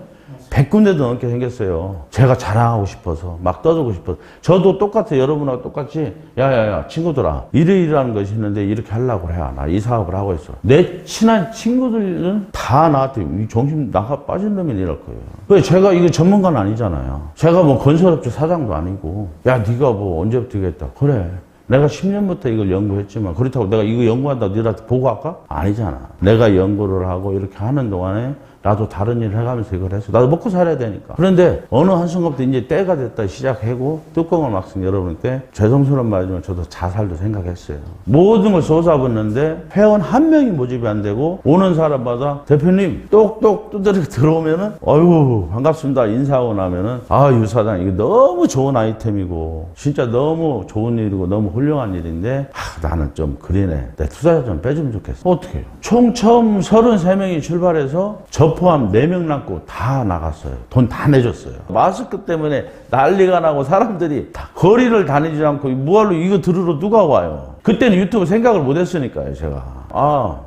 100군데도 넘게 생겼어요. 제가 자랑하고 싶어서 막 떠들고 싶어서. 저도 똑같아. 여러분하고 똑같이 야야야 친구들아 이러이러한 것이 있는데 이렇게 하려고 해. 나 이 사업을 하고 있어. 내 친한 친구들은 다 나한테 정신 나가 빠진 놈이 이럴 거예요. 왜 제가 이거 전문가는 아니잖아요. 제가 뭐 건설업체 사장도 아니고 야 네가 뭐 언제부터 이겠다. 그래. 내가 10년부터 이걸 연구했지만 그렇다고 내가 이거 연구한다고 너희한테 보고 할까? 아니잖아. 내가 연구를 하고 이렇게 하는 동안에 나도 다른 일을 해가면서 이걸 했어. 나도 먹고 살아야 되니까. 그런데 어느 한순간부터 이제 때가 됐다 시작하고 뚜껑을 막상 열어보니까 죄송스러운 말이지만 저도 자살도 생각했어요. 모든 걸 쏟아붓는데 회원 한 명이 모집이 안 되고 오는 사람마다 대표님 똑똑 두드리고 들어오면은 어휴 반갑습니다 인사하고 나면은 아 유 사장 이거 너무 좋은 아이템이고 진짜 너무 좋은 일이고 너무 훌륭한 일인데 나는 좀 그리네. 내 투자자 좀 빼주면 좋겠어. 어떻게 해요? 총 처음 33명이 출발해서 저 포함 4명 남고 다 나갔어요. 돈 다 내줬어요. 마스크 때문에 난리가 나고 사람들이 다 거리를 다니지 않고 뭐하러 이거 들으러 누가 와요. 그때는 유튜브 생각을 못 했으니까요. 제가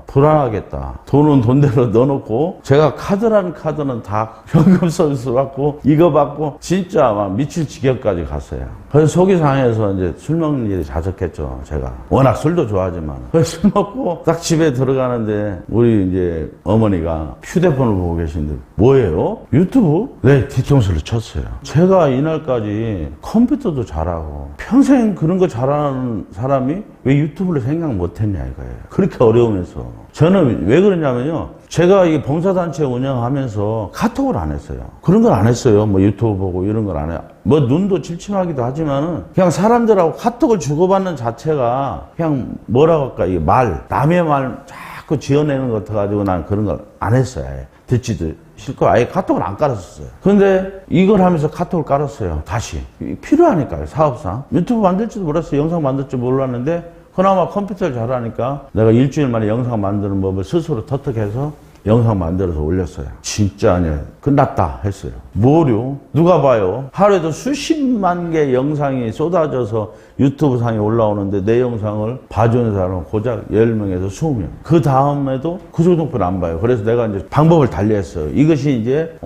불안하겠다. 돈은 돈대로 넣어놓고 제가 카드라는 카드는 다 현금 서비스 받고 이거 받고 진짜 막 미칠 지경까지 갔어요. 그래서 속이 상해서 이제 술 먹는 일이 자적했죠. 제가 워낙 술도 좋아하지만 그래서 술 먹고 딱 집에 들어가는데 우리 이제 어머니가 휴대폰을 보고 계신데 뭐예요? 유튜브? 네, 뒤통수를 쳤어요. 제가 이날까지 컴퓨터도 잘하고 평생 그런 거 잘하는 사람이 왜 유튜브를 생각 못했냐 이거예요. 그렇게 어려우면서. 저는 왜 그러냐면요. 제가 이 봉사단체 운영하면서 카톡을 안 했어요. 그런 걸 안 했어요. 뭐 유튜브 보고 이런 걸 안 해요. 뭐 눈도 침침하기도 하지만은 그냥 사람들하고 카톡을 주고받는 자체가 그냥 뭐라고 할까. 이 남의 말 자꾸 지어내는 것 같아가지고 난 그런 걸 안 했어요. 듣지도 싫고 아예 카톡을 안 깔았었어요. 그런데 이걸 하면서 카톡을 깔았어요. 다시. 필요하니까요. 사업상. 유튜브 만들지도 몰랐어요. 영상 만들 줄 몰랐는데 그나마 컴퓨터를 잘하니까 내가 일주일 만에 영상 만드는 법을 스스로 터득해서 영상 만들어서 올렸어요. 진짜 아니에요. 끝났다 했어요. 뭐요? 누가 봐요? 하루에도 수십만 개 영상이 쏟아져서 유튜브 상에 올라오는데 내 영상을 봐주는 사람은 고작 10명에서 20명. 그 다음에도 그 정도뿐이 안 봐요. 그래서 내가 이제 방법을 달리했어요. 이것이 이제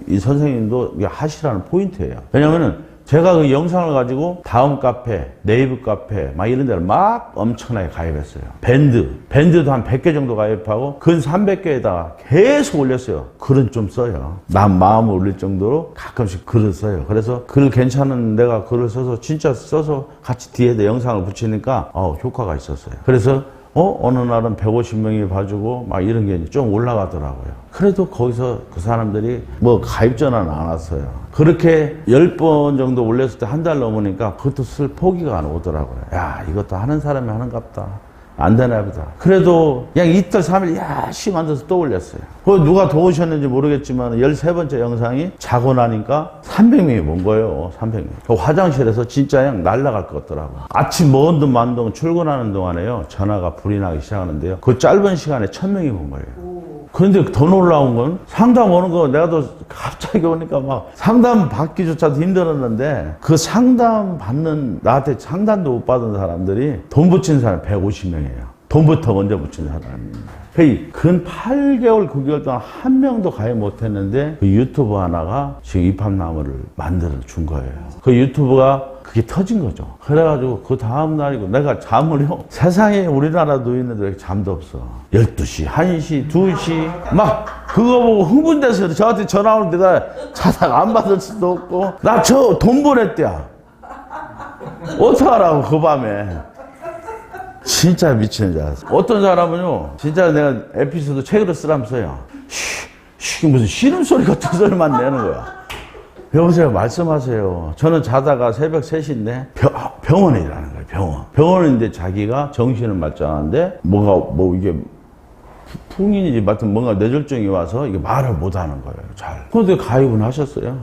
이 선생님도 하시라는 포인트예요. 왜냐면은 제가 그 영상을 가지고 다음 카페, 네이버 카페 막 이런 데를 막 엄청나게 가입했어요. 밴드도 한 100개 정도 가입하고 근 300개에다가 계속 올렸어요. 글은 좀 써요. 난 마음을 올릴 정도로 가끔씩 글을 써요. 그래서 글 괜찮은 내가 글을 써서 진짜 써서 같이 뒤에다 영상을 붙이니까 효과가 있었어요. 그래서 어느 날은 150명이 봐주고 막 이런 게 좀 올라가더라고요. 그래도 거기서 그 사람들이 뭐 가입 전화는 안 왔어요. 그렇게 10번 정도 올렸을 때 한 달 넘으니까 그것도 쓸 포기가 안 오더라고요. 야 이것도 하는 사람이 하는갑다. 안 되나 보다. 그래도 그냥 이틀 3일 야씨 만들어서 또 올렸어요. 그 누가 도우셨는지 모르겠지만 13번째 영상이 자고 나니까 300명이 온 거예요. 300명. 그 화장실에서 진짜 그냥 날아갈 것 같더라고요. 아침 먼 둥 만둥 출근하는 동안에요. 전화가 불이 나기 시작하는데요. 그 짧은 시간에 1000명이 온 거예요. 그런데 더 놀라운 건 상담 오는 거 내가 또 갑자기 오니까 막 상담 받기조차도 힘들었는데 그 상담 받는 나한테 상담도 못 받은 사람들이 돈 붙인 사람 150명이에요. 돈부터 먼저 붙인 사람입니다. 근 8개월 9개월 동안 한 명도 가입 못했는데 그 유튜브 하나가 지금 입합나무를 만들어 준 거예요. 그 유튜브가 그게 터진 거죠. 그래가지고 그 다음 날이고 내가 잠을요. 세상에 우리나라 노인들 왜 잠도 없어. 12시, 1시, 2시 막 그거 보고 흥분돼서 저한테 전화 오는데 내가 자다가 안 받을 수도 없고 나 저 돈 보냈대야. 어떡하라고, 그 밤에. 진짜 미치는 줄 알았어. 어떤 사람은요, 진짜 내가 에피소드 책으로 쓰라면서요. 무슨 신음소리 같은 소리만 내는 거야. 여보세요, 말씀하세요. 저는 자다가 새벽 3시인데 병원에 일하는 거예요, 병원인데 자기가 정신을 말짱한데 이게 풍인이지 하여튼 뭔가 뇌졸중이 와서 이게 말을 못 하는 거예요, 잘. 그런데 가입은 하셨어요.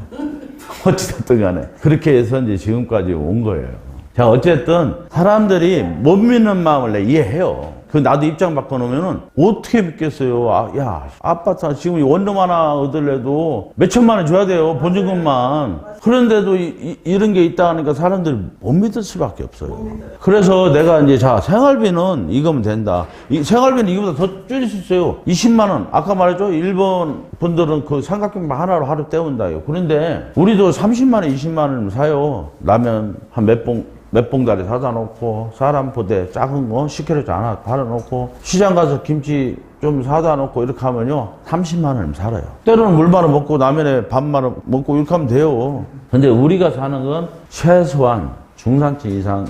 어찌됐든 간에. 그렇게 해서 이제 지금까지 온 거예요. 자, 어쨌든 사람들이 못 믿는 마음을 내가 이해해요. 나도 입장 바꿔놓으면은 어떻게 믿겠어요. 야, 아파트 지금 원룸 하나 얻으려도 몇 천만 원 줘야 돼요, 보증금만. 그런데도 이런 게 있다 하니까 사람들이 못 믿을 수밖에 없어요. 그래서 내가 이제 자, 생활비는 이거면 된다. 생활비는 이거보다 더 줄일 수 있어요. 20만 원. 아까 말했죠, 일본 분들은 그 삼각김밥 하나로 하루 때운다요. 그런데 우리도 30만 원, 20만 원 사요. 라면 한 몇 봉다리 사다 놓고, 사람 포대 작은 거 10kg 하나 팔아놓고, 시장 가서 김치 좀 사다 놓고 이렇게 하면요, 30만 원이면 살아요. 때로는 물만 먹고 라면에 밥만 먹고 이렇게 하면 돼요. 근데 우리가 사는 건 최소한 중산층 이상을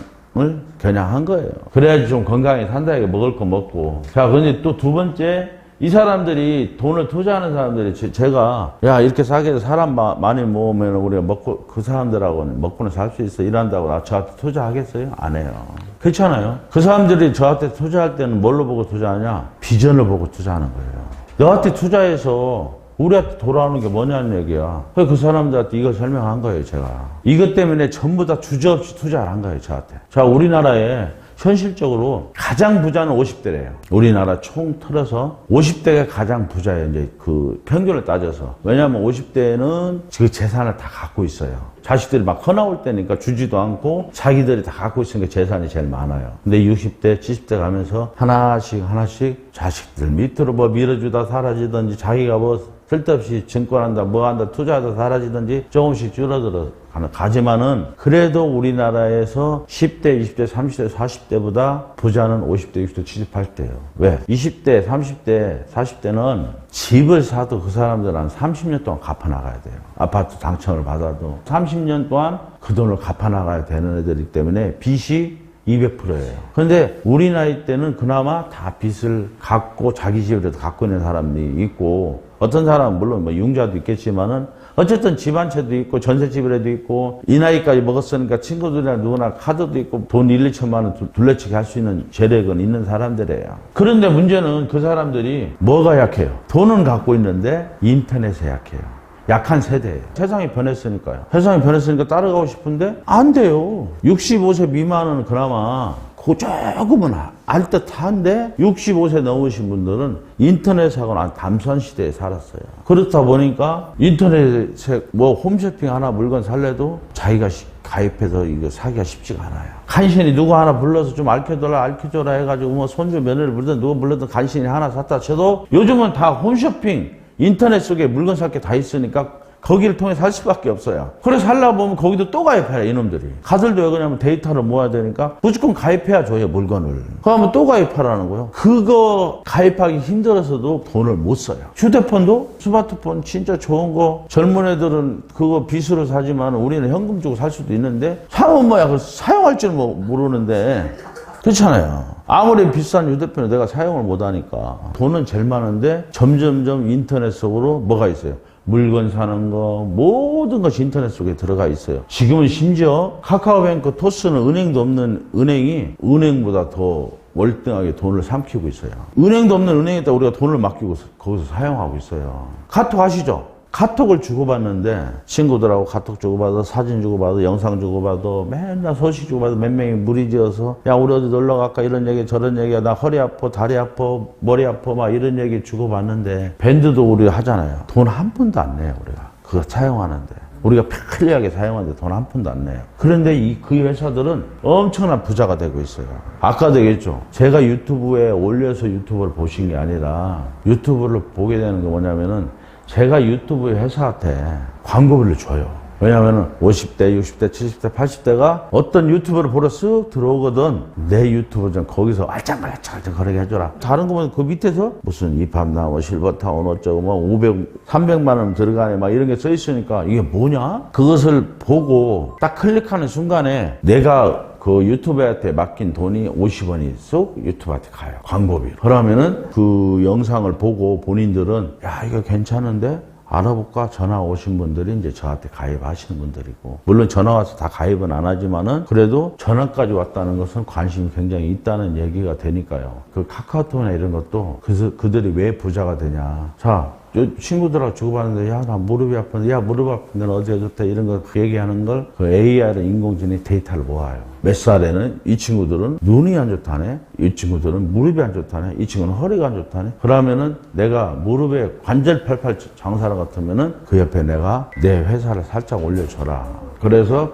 겨냥한 거예요. 그래야지 좀 건강하게 산다, 이게 먹을 거 먹고. 자, 근데 또 두 번째, 이 사람들이 돈을 투자하는 사람들이 제가 야, 이렇게 싸게 사람 많이 모으면 우리가 먹고 그 사람들하고는 먹고는 살 수 있어 이런다고 저한테 투자하겠어요? 안 해요. 그렇잖아요. 그 사람들이 저한테 투자할 때는 뭘로 보고 투자하냐? 비전을 보고 투자하는 거예요. 너한테 투자해서 우리한테 돌아오는 게 뭐냐는 얘기야. 그 사람들한테 이걸 설명한 거예요, 제가. 이것 때문에 전부 다 주저없이 투자를 한 거예요, 저한테. 자, 우리나라에 현실적으로 가장 부자는 50대래요. 우리나라 총 틀어서 50대가 가장 부자예요. 이제 그 평균을 따져서. 왜냐하면 50대는 그 재산을 다 갖고 있어요. 자식들이 막 커나올 때니까 주지도 않고 자기들이 다 갖고 있으니까 재산이 제일 많아요. 근데 60대, 70대 가면서 하나씩 자식들 밑으로 뭐 밀어주다 사라지든지 자기가 뭐 쓸데없이 증권한다, 뭐 한다, 투자하다 사라지든지 조금씩 줄어들어 가지만은 그래도 우리나라에서 10대, 20대, 30대, 40대보다 부자는 50대, 60대, 70대, 80대예요. 왜? 20대, 30대, 40대는 집을 사도 그 사람들은 한 30년 동안 갚아나가야 돼요. 아파트 당첨을 받아도 30년 동안 그 돈을 갚아나가야 되는 애들이기 때문에 빚이 200%예요. 그런데 우리 나이 때는 그나마 다 빚을 갖고 자기 집이라도 갖고 있는 사람이 있고, 어떤 사람은 물론 뭐 융자도 있겠지만은 어쨌든 집 한 채도 있고 전셋집이라도 있고, 이 나이까지 먹었으니까 친구들이나 누구나 카드도 있고 돈 1, 2천만 원 둘레치기 할 수 있는 재력은 있는 사람들이에요. 그런데 문제는 그 사람들이 뭐가 약해요? 돈은 갖고 있는데 인터넷에 약해요. 약한 세대예요. 세상이 변했으니까요. 세상이 변했으니까 따라가고 싶은데 안 돼요. 65세 미만은 그나마 그 조금은 알 듯한데 65세 넘으신 분들은 인터넷하고는 담선 시대에 살았어요. 그렇다 보니까 인터넷에 뭐 홈쇼핑 하나 물건 살래도 자기가 가입해서 이거 사기가 쉽지가 않아요. 간신히 누구 하나 불러서 좀 알켜줘라 해가지고 뭐 손주 며느리 불러든 누구 불러든 간신히 하나 샀다 쳐도 요즘은 다 홈쇼핑 인터넷 속에 물건 살 게 다 있으니까 거기를 통해 살 수밖에 없어요. 그래서 살려고 보면 거기도 또 가입해요, 이놈들이. 가들도 왜 그러냐면 데이터를 모아야 되니까 무조건 가입해야 줘요, 물건을. 그러면 또 가입하라는 거예요. 그거 가입하기 힘들어서도 돈을 못 써요. 휴대폰도 스마트폰 진짜 좋은 거 젊은 애들은 그거 빚으로 사지만 우리는 현금 주고 살 수도 있는데 사면 뭐야, 그걸 사용할 줄 모르는데 그렇잖아요. 아무리 비싼 휴대폰을 내가 사용을 못하니까 돈은 제일 많은데 점점점 인터넷 속으로 뭐가 있어요? 물건 사는 거 모든 것이 인터넷 속에 들어가 있어요. 지금은 심지어 카카오뱅크, 토스는 은행도 없는 은행이 은행보다 더 월등하게 돈을 삼키고 있어요. 은행도 없는 은행에다 우리가 돈을 맡기고 거기서 사용하고 있어요. 카톡 아시죠? 카톡을 주고받는데 친구들하고 카톡 주고받아, 사진 주고받아, 영상 주고받아, 맨날 소식 주고받아, 몇 명이 무리지어서 야 우리 어디 놀러 갈까 이런 얘기 저런 얘기야, 나 허리 아파 다리 아파 머리 아파 막 이런 얘기 주고받는데 밴드도 우리 하잖아요. 돈 한 푼도 안 내요. 우리가 그거 사용하는데 우리가 편리하게 사용하는데 돈 한 푼도 안 내요. 그런데 그 회사들은 엄청난 부자가 되고 있어요. 아까도 얘기했죠. 제가 유튜브에 올려서 유튜브를 보신 게 아니라 유튜브를 보게 되는 게 뭐냐면은 제가 유튜브 회사한테 광고비를 줘요. 왜냐면은 50대, 60대, 70대, 80대가 어떤 유튜브를 보러 쓱 들어오거든. 내 유튜브 좀 거기서 알짱알짱 거리게 해줘라. 다른 거 보면 그 밑에서 무슨 이팝나 뭐 실버타운 어쩌고 뭐 500, 300만 원 들어가네 막 이런 게 써 있으니까 이게 뭐냐? 그것을 보고 딱 클릭하는 순간에 내가 그 유튜버한테 맡긴 돈이 50원이 쏙 유튜버한테 가요. 광고비. 그러면은 그 영상을 보고 본인들은 야, 이거 괜찮은데? 알아볼까? 전화 오신 분들이 이제 저한테 가입하시는 분들이고, 물론 전화 와서 다 가입은 안 하지만은 그래도 전화까지 왔다는 것은 관심이 굉장히 있다는 얘기가 되니까요. 그 카카오톡이나 이런 것도 그래서 그들이 왜 부자가 되냐. 자, 친구들하고 주고받는데, 야, 나 무릎이 아픈데, 야, 무릎 아픈데 어디가 좋다, 이런 거 얘기하는 걸 그 AI를 인공지능이 데이터를 모아요. 몇 살에는 이 친구들은 눈이 안 좋다네, 이 친구들은 무릎이 안 좋다네, 이 친구는 허리가 안 좋다네. 그러면은 내가 무릎에 관절 팔팔 장사를 같으면은 그 옆에 내가 내 회사를 살짝 올려줘라. 그래서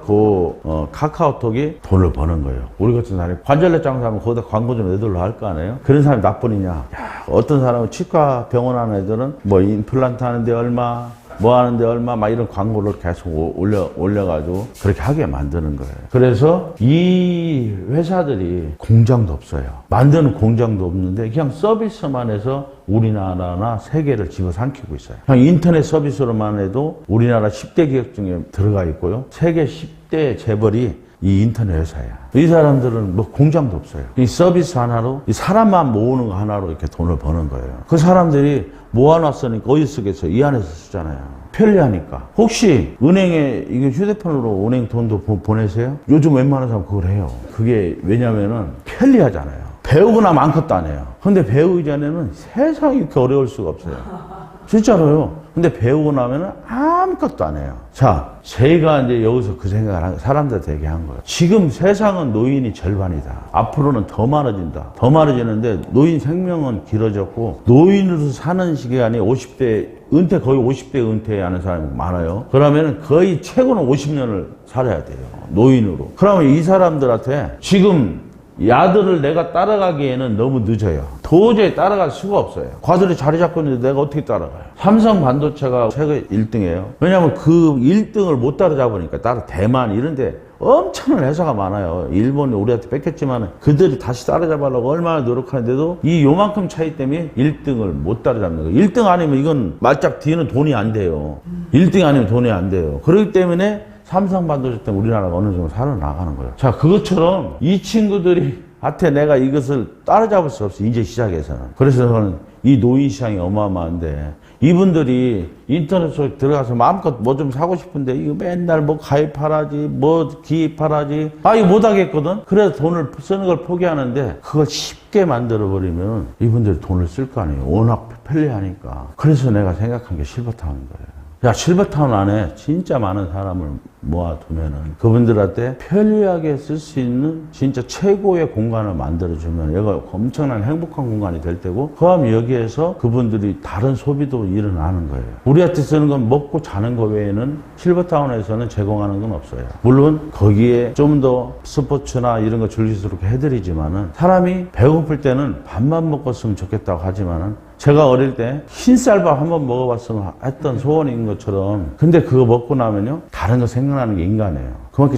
카카오톡이 돈을 버는 거예요. 우리 같은 사람이 관절내 장사하면 거기다 광고 좀 애들로 할 거 아니에요? 그런 사람이 나뿐이냐? 야, 어떤 사람은 치과 병원 하는 애들은 뭐 임플란트 하는데 얼마, 뭐 하는데 얼마, 막 이런 광고를 계속 올려가지고 그렇게 하게 만드는 거예요. 그래서 이 회사들이 공장도 없어요. 만드는 공장도 없는데 그냥 서비스만 해서 우리나라나 세계를 집어삼키고 있어요. 그냥 인터넷 서비스로만 해도 우리나라 10대 기업 중에 들어가 있고요. 세계 10대 재벌이 이 인터넷 회사야. 이 사람들은 뭐 공장도 없어요. 이 서비스 하나로, 이 사람만 모으는 거 하나로 이렇게 돈을 버는 거예요. 그 사람들이 모아놨으니까 어디 쓰겠어요? 이 안에서 쓰잖아요. 편리하니까. 혹시 은행에 이게 휴대폰으로 은행 돈도 보내세요? 요즘 웬만한 사람 그걸 해요. 그게 왜냐면은 편리하잖아요. 배우고 나면 아무것도 안 해요. 근데 배우기 전에는 세상에 이렇게 어려울 수가 없어요. 진짜로요. 근데 배우고 나면은 아무것도 안 해요. 자, 제가 이제 여기서 그 생각을 사람들한테 얘기한 거예요. 지금 세상은 노인이 절반이다. 앞으로는 더 많아진다. 더 많아지는데 노인 생명은 길어졌고, 노인으로 사는 시간이 50대, 거의 50대 은퇴하는 사람이 많아요. 그러면은 거의 최고는 50년을 살아야 돼요. 노인으로. 그러면 이 사람들한테 지금 야들을 내가 따라가기에는 너무 늦어요. 도저히 따라갈 수가 없어요. 과들이 자리 잡고 있는데 내가 어떻게 따라가요? 삼성 반도체가 세계 1등이에요. 왜냐하면 그 1등을 못 따라잡으니까. 따로 대만 이런 데 엄청난 회사가 많아요. 일본이 우리한테 뺏겼지만 그들이 다시 따라잡으려고 얼마나 노력하는데도 이 요만큼 차이 때문에 1등을 못 따라잡는 거예요. 1등 아니면 이건 말짝 뒤에는 돈이 안 돼요. 1등 아니면 돈이 안 돼요. 그렇기 때문에 삼성 반도체 때문에 우리나라가 어느 정도 살아나가는 거예요. 자, 그것처럼 이 친구들이 한테 내가 이것을 따라잡을 수 없어. 이제 시작해서는. 그래서 저는 이 노인 시장이 어마어마한데, 이분들이 인터넷 속에 들어가서 마음껏 뭐 좀 사고 싶은데 이거 맨날 뭐 가입하라지, 뭐 기입하라지, 이거 못하겠거든. 그래서 돈을 쓰는 걸 포기하는데 그걸 쉽게 만들어버리면 이분들이 돈을 쓸 거 아니에요. 워낙 편리하니까. 그래서 내가 생각한 게 실버타운인 거예요. 야, 실버타운 안에 진짜 많은 사람을 모아두면은 그분들한테 편리하게 쓸 수 있는 진짜 최고의 공간을 만들어주면 여기가 엄청난 행복한 공간이 될 테고, 그다음에 여기에서 그분들이 다른 소비도 일어나는 거예요. 우리한테 쓰는 건 먹고 자는 거 외에는 실버타운에서는 제공하는 건 없어요. 물론 거기에 좀 더 스포츠나 이런 거 즐길 수 있게 해드리지만은, 사람이 배고플 때는 밥만 먹었으면 좋겠다고 하지만은, 제가 어릴 때 흰쌀밥 한번 먹어봤으면 했던 소원인 것처럼, 근데 그거 먹고 나면요 다른 거 생각나는 게 인간이에요. 그만큼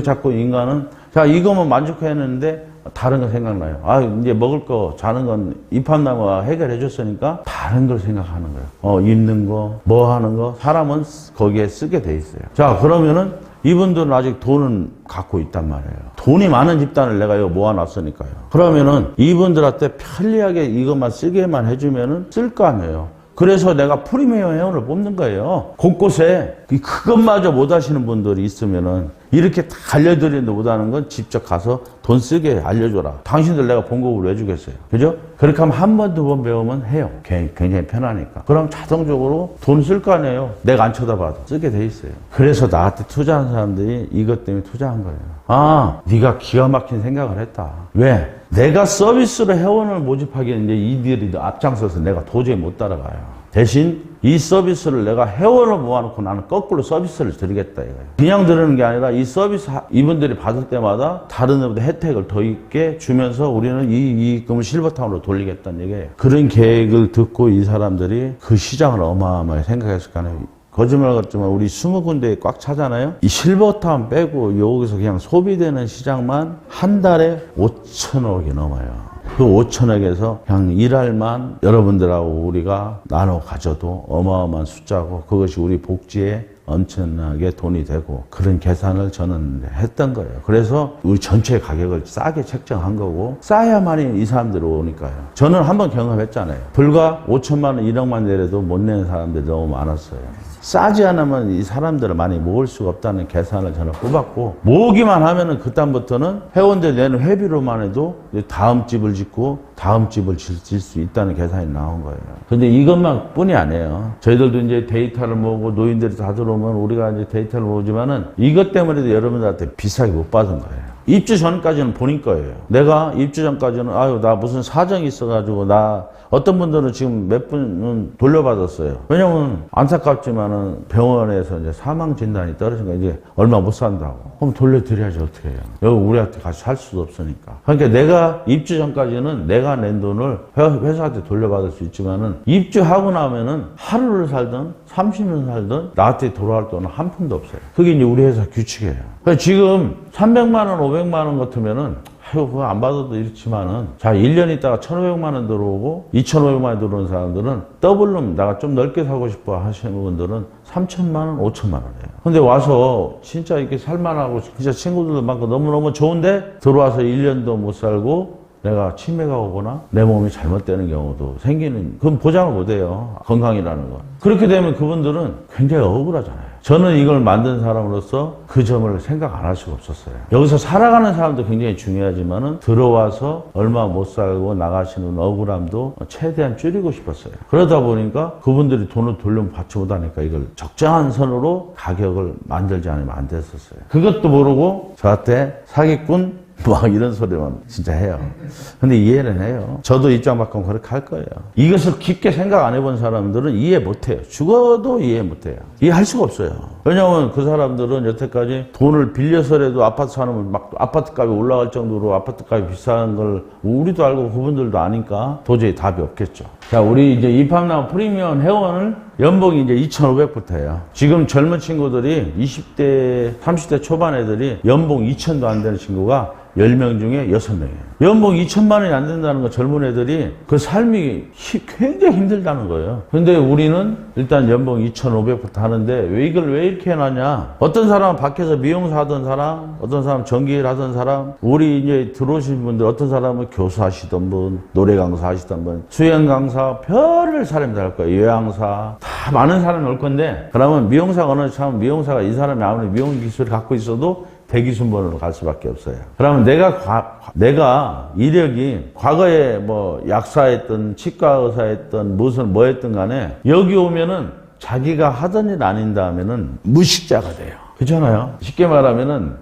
자꾸 인간은, 자, 이거만 만족했는데 다른 거 생각나요. 이제 먹을 거, 자는 건 이팝나무가 해결해 줬으니까 다른 걸 생각하는 거예요. 입는 거, 뭐 하는 거, 사람은 거기에 쓰게 돼 있어요. 자, 그러면은 이분들은 아직 돈은 갖고 있단 말이에요. 돈이 많은 집단을 내가 여기 모아놨으니까요. 그러면은 이분들한테 편리하게 이것만 쓰게만 해주면은 쓸 거 아니에요. 그래서 내가 프리미엄 회원을 뽑는 거예요. 곳곳에 그것마저 못 하시는 분들이 있으면은 이렇게 다 알려드리는데 못하는 건 직접 가서 돈 쓰게 알려줘라. 당신들 내가 봉급을 왜 주겠어요? 그죠? 그렇게 하면 한 번, 두 번 배우면 해요. 굉장히 편하니까. 그럼 자동적으로 돈 쓸 거 아니에요. 내가 안 쳐다봐도 쓰게 돼 있어요. 그래서 나한테 투자한 사람들이 이것 때문에 투자한 거예요. 네가 기가 막힌 생각을 했다. 왜? 내가 서비스로 회원을 모집하기에는 이제 이들이 앞장서서 내가 도저히 못 따라가요. 대신 이 서비스를 내가 회원을 모아놓고 나는 거꾸로 서비스를 드리겠다 이거예요. 그냥 드리는 게 아니라 이 서비스 이분들이 받을 때마다 다른 데보다 혜택을 더 있게 주면서 우리는 이 이익금을 실버타운으로 돌리겠다는 얘기예요. 그런 계획을 듣고 이 사람들이 그 시장을 어마어마하게 생각했을 거 아니에요. 거짓말 같지만 우리 20군데에 꽉 차잖아요. 이 실버타운 빼고 여기서 그냥 소비되는 시장만 한 달에 5천억이 넘어요. 그 5천억에서 그냥 일할만 여러분들하고 우리가 나눠 가져도 어마어마한 숫자고 그것이 우리 복지에 엄청나게 돈이 되고 그런 계산을 저는 했던 거예요. 그래서 우리 전체 가격을 싸게 책정한 거고 싸야만이 이 사람들이 오니까요. 저는 한번 경험했잖아요. 불과 5천만 원, 1억만 내려도 못 내는 사람들이 너무 많았어요. 싸지 않으면 이 사람들을 많이 모을 수가 없다는 계산을 저는 뽑았고 모으기만 하면은 그다음부터는 회원들 내는 회비로만 해도 다음 집을 짓고 다음 집을 질 수 있다는 계산이 나온 거예요. 근데 이것만 뿐이 아니에요. 저희들도 이제 데이터를 모으고 노인들이 다 들어오면 우리가 이제 데이터를 모으지만은 이것 때문에도 여러분들한테 비싸게 못 받은 거예요. 입주 전까지는 본인 거예요. 내가 입주 전까지는 아유 나 무슨 사정이 있어가지고 나 어떤 분들은 지금 몇 분은 돌려받았어요. 왜냐면 안타깝지만은 병원에서 이제 사망 진단이 떨어진 거 이제 얼마 못 산다고. 그럼 돌려드려야지 어떻게 해요. 여기 우리한테 같이 살 수도 없으니까. 그러니까 내가 입주 전까지는 내가 낸 돈을 회사한테 돌려받을 수 있지만은 입주하고 나면은 하루를 살든 30년 살든 나한테 돌아올 돈은 한 푼도 없어요. 그게 이제 우리 회사 규칙이에요. 그러니까 지금 300만 원, 500만 원 같으면은 아유, 그거 안 받아도 이렇지만은 자, 1년 있다가 1,500만 원 들어오고 2,500만 원 들어오는 사람들은 더블룸 내가 좀 넓게 사고 싶어 하시는 분들은 3,000만 원, 5,000만 원이에요. 근데 와서 진짜 이렇게 살만하고 진짜 친구들도 많고 너무너무 좋은데 들어와서 1년도 못 살고 내가 치매가 오거나 내 몸이 잘못되는 경우도 생기는, 그건 보장을 못해요. 건강이라는 건. 그렇게 되면 그분들은 굉장히 억울하잖아요. 저는 이걸 만든 사람으로서 그 점을 생각 안 할 수가 없었어요. 여기서 살아가는 사람도 굉장히 중요하지만은 들어와서 얼마 못 살고 나가시는 억울함도 최대한 줄이고 싶었어요. 그러다 보니까 그분들이 돈을 돌려받지 못하니까 이걸 적정한 선으로 가격을 만들지 않으면 안 됐었어요. 그것도 모르고 저한테 사기꾼 막 이런 소리만 진짜 해요. 근데 이해는 해요. 저도 입장 바꾸면 그렇게 할 거예요. 이것을 깊게 생각 안 해본 사람들은 이해 못 해요. 죽어도 이해 못 해요. 이해할 수가 없어요. 왜냐하면 그 사람들은 여태까지 돈을 빌려서라도 아파트 사는 막 아파트 값이 올라갈 정도로 아파트 값이 비싼 걸 우리도 알고 그분들도 아니까 도저히 답이 없겠죠. 자, 우리 이제 입학나무 프리미엄 회원을 연봉이 이제 2,500부터 해요. 지금 젊은 친구들이 20대, 30대 초반 애들이 연봉 2,000도 안 되는 친구가 10명 중에 6명이에요. 연봉 2천만 원이 안 된다는 거 젊은 애들이 그 삶이 굉장히 힘들다는 거예요. 근데 우리는 일단 연봉 2,500부터 하는데 왜 이걸 왜 이렇게 해놨냐? 어떤 사람은 밖에서 미용사 하던 사람, 어떤 사람은 전기일 하던 사람, 우리 이제 들어오신 분들 어떤 사람은 교수 하시던 분, 노래 강사 하시던 분, 수영 강사, 별을 사람이 다 할 거예요. 요양사, 다 많은 사람이 올 건데 그러면 미용사가 어느 참 미용사가 이 사람이 아무리 미용 기술을 갖고 있어도 대기순번으로 갈 수밖에 없어요. 그러면 내가 이력이 과거에 뭐 약사했던 치과 의사했던 무슨 뭐 했든 간에 여기 오면은 자기가 하던 일 아닌다 하면은 무식자가 돼요. 그렇잖아요. 쉽게 말하면은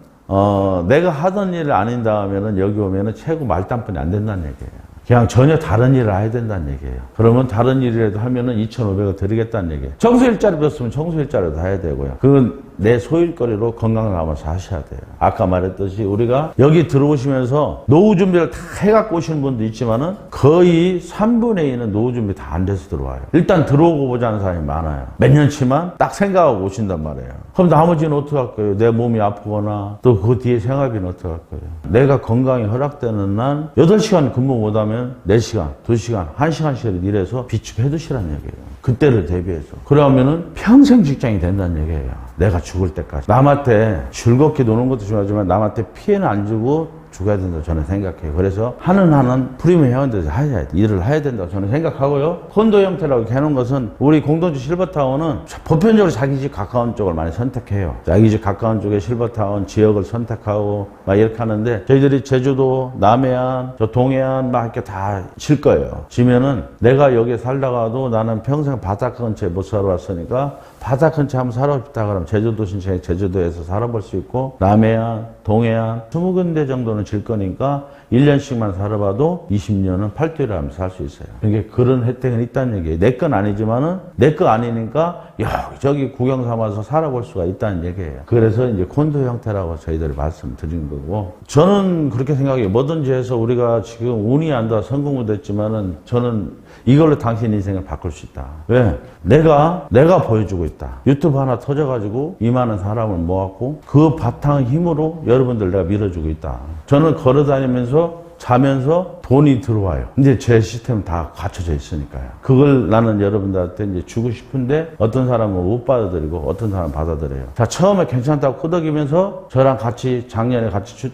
내가 하던 일을 아닌다 하면은 여기 오면은 최고 말단뿐이 안 된다는 얘기예요. 그냥 전혀 다른 일을 해야 된다는 얘기예요. 그러면 다른 일이라도 하면은 2,500원 드리겠다는 얘기예요. 청소일자리 배웠으면 청소일자리도 해야 되고요. 그건 내 소일거리로 건강을 남아서 하셔야 돼요. 아까 말했듯이 우리가 여기 들어오시면서 노후 준비를 다 해갖고 오시는 분도 있지만은 거의 3분의 2는 노후 준비 다 안 돼서 들어와요. 일단 들어오고 보자는 사람이 많아요. 몇 년치만 딱 생각하고 오신단 말이에요. 그럼 나머지는 어떻게 할 거예요? 내 몸이 아프거나 또 그 뒤에 생활비는 어떻게 할 거예요? 내가 건강이 허락되는 날 8시간 근무 못하면 4시간, 2시간, 1시간씩 일해서 비축해 두시라는 얘기예요. 그때를 대비해서. 그러면은 평생 직장이 된다는 얘기예요. 내가 죽을 때까지. 남한테 즐겁게 노는 것도 중요하지만 남한테 피해는 안 주고 죽어야 된다고 저는 생각해요. 그래서 하는 프리미엄 회원들에서 일을 해야 된다고 저는 생각하고요. 콘도 형태라고 해놓은 것은 우리 공동주 실버타운은 보편적으로 자기 집 가까운 쪽을 많이 선택해요. 자기 집 가까운 쪽에 실버타운 지역을 선택하고 막 이렇게 하는데 저희들이 제주도, 남해안, 저 동해안 막 이렇게 다 칠 거예요. 지면은 내가 여기에 살다가도 나는 평생 바다 근처에 못 살아왔으니까 바다 근처에 한번 살아보겠다 그러면 제주도 신청해 제주도에서 살아볼 수 있고 남해안, 동해안 20군데 정도는 질 거니까 1년씩만 살아봐도 20년은 팔도일을 하면서 살 수 있어요. 그러니까 그런 혜택은 있다는 얘기예요. 내 건 아니지만은 내 거 아니니까 여기저기 구경 삼아서 살아볼 수가 있다는 얘기예요. 그래서 이제 콘도 형태라고 저희들이 말씀드린 거고 저는 그렇게 생각해요. 뭐든지 해서 우리가 지금 운이 안 닿아 성공 못했지만은 저는 이걸로 당신 인생을 바꿀 수 있다. 왜? 내가 보여주고 있다. 있다. 유튜브 하나 터져가지고 이만한 사람을 모았고 그 바탕 힘으로 여러분들 내가 밀어주고 있다. 저는 걸어다니면서 자면서 돈이 들어와요. 근데 제 시스템은 다 갖춰져 있으니까요. 그걸 나는 여러분들한테 이제 주고 싶은데 어떤 사람은 못 받아들이고 어떤 사람은 받아들여요. 자, 처음에 괜찮다고 끄덕이면서 저랑 같이 작년에 같이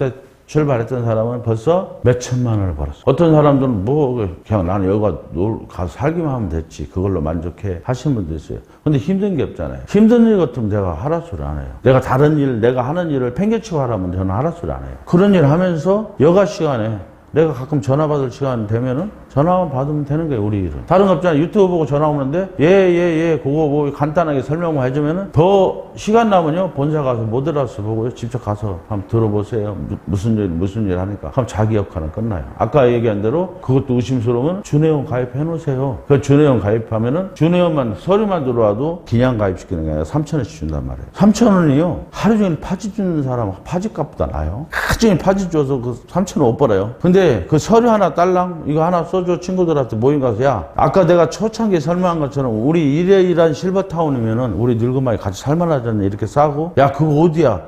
출발했던 사람은 벌써 몇 천만 원을 벌었어. 어떤 사람들은 뭐 그냥 나는 여기 가서 살기만 하면 됐지. 그걸로 만족해 하시는 분도 있어요. 근데 힘든 게 없잖아요. 힘든 일 같으면 내가 하라 소리 안 해요. 내가 다른 일, 내가 하는 일을 팽개치고 하라면 저는 하라 소리 안 해요. 그런 일 하면서 여가 시간에 내가 가끔 전화 받을 시간 되면은 전화만 받으면 되는 거예요, 우리 일은. 다른 거 없잖아요. 유튜브 보고 전화 오는데, 그거 뭐 간단하게 설명만 해주면은 더 시간 남으면요, 본사 가서 못 알아서 보고요, 직접 가서 한번 들어보세요. 무슨 일 하니까. 그럼 자기 역할은 끝나요. 아까 얘기한 대로 그것도 의심스러우면 준회원 가입해 놓으세요. 그 준회원 가입하면은 준회원만 서류만 들어와도 기냥 가입시키는 게 아니라 3,000원씩 준단 말이에요. 3,000원이요, 하루 종일 파지 주는 사람 파지값보다 나아요. 하루 종일 파지 줘서 그 3,000원 못 벌어요. 근데 그 서류 하나 딸랑, 이거 하나 써줘. 친구들한테 모임 가서, 야, 아까 내가 초창기에 설명한 것처럼 우리 이래이란 실버타운이면은 우리 늙은마이 같이 살만하잖아. 이렇게 싸고, 야, 그거 어디야?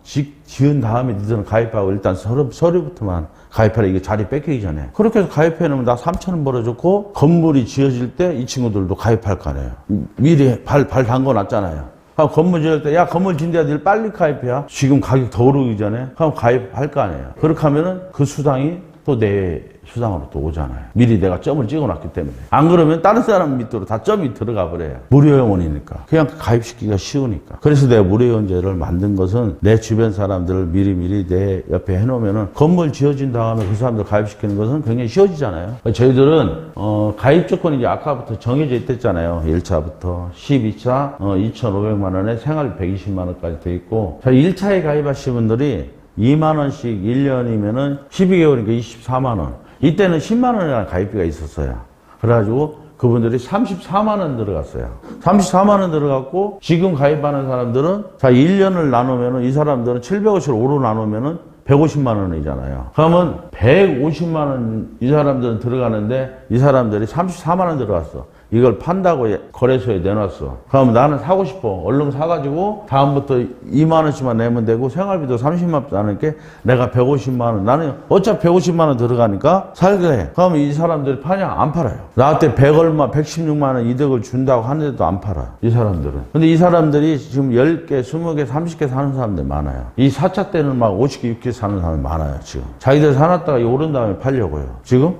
지은 다음에 니들은 가입하고 일단 서류부터만 가입하라. 이게 자리 뺏기기 전에. 그렇게 해서 가입해 놓으면 나 3,000원 벌어줬고, 건물이 지어질 때 이 친구들도 가입할 거 아니에요. 미리 발 담궈 놨잖아요. 건물 지을 때, 야, 건물 짓는데 니 빨리 가입해야. 지금 가격 더 오르기 전에. 그럼 가입할 거 아니에요. 그렇게 하면은 그 수당이 또 내 수당으로 또 오잖아요. 미리 내가 점을 찍어놨기 때문에. 안 그러면 다른 사람 밑으로 다 점이 들어가 버려요. 무료회원이니까. 그냥 가입시키기가 쉬우니까. 그래서 내가 무료회원제를 만든 것은 내 주변 사람들을 미리미리 내 옆에 해놓으면은 건물 지어진 다음에 그 사람들 가입시키는 것은 굉장히 쉬워지잖아요. 저희들은 가입 조건이 이제 아까부터 정해져 있댔잖아요. 1차부터 12차 2,500만 원에 생활비 120만 원까지 돼 있고, 저희 1차에 가입하신 분들이 2만 원씩 1년이면은 12개월이니까 24만 원. 이때는 10만 원이라는 가입비가 있었어요. 그래가지고 그분들이 34만 원 들어갔어요. 34만 원 들어갔고, 지금 가입하는 사람들은, 자, 1년을 나누면은, 이 사람들은 750을 5로 나누면은 150만 원이잖아요. 그러면 150만 원 이 사람들은 들어가는데, 이 사람들이 34만 원 들어갔어. 이걸 판다고 거래소에 내놨어. 그럼 나는 사고 싶어. 얼른 사가지고 다음부터 2만 원씩만 내면 되고 생활비도 30만 원 나니까 내가 150만 원. 나는 어차피 150만 원 들어가니까 살래. 그럼 이 사람들이 파냐? 안 팔아요. 나한테 116만 원 이득을 준다고 하는데도 안 팔아요. 이 사람들은. 근데 이 사람들이 지금 10개, 20개, 30개 사는 사람들 많아요. 이 4차 때는 막 50개, 60개 사는 사람이 많아요, 지금. 자기들 사놨다가 오른 다음에 팔려고요. 지금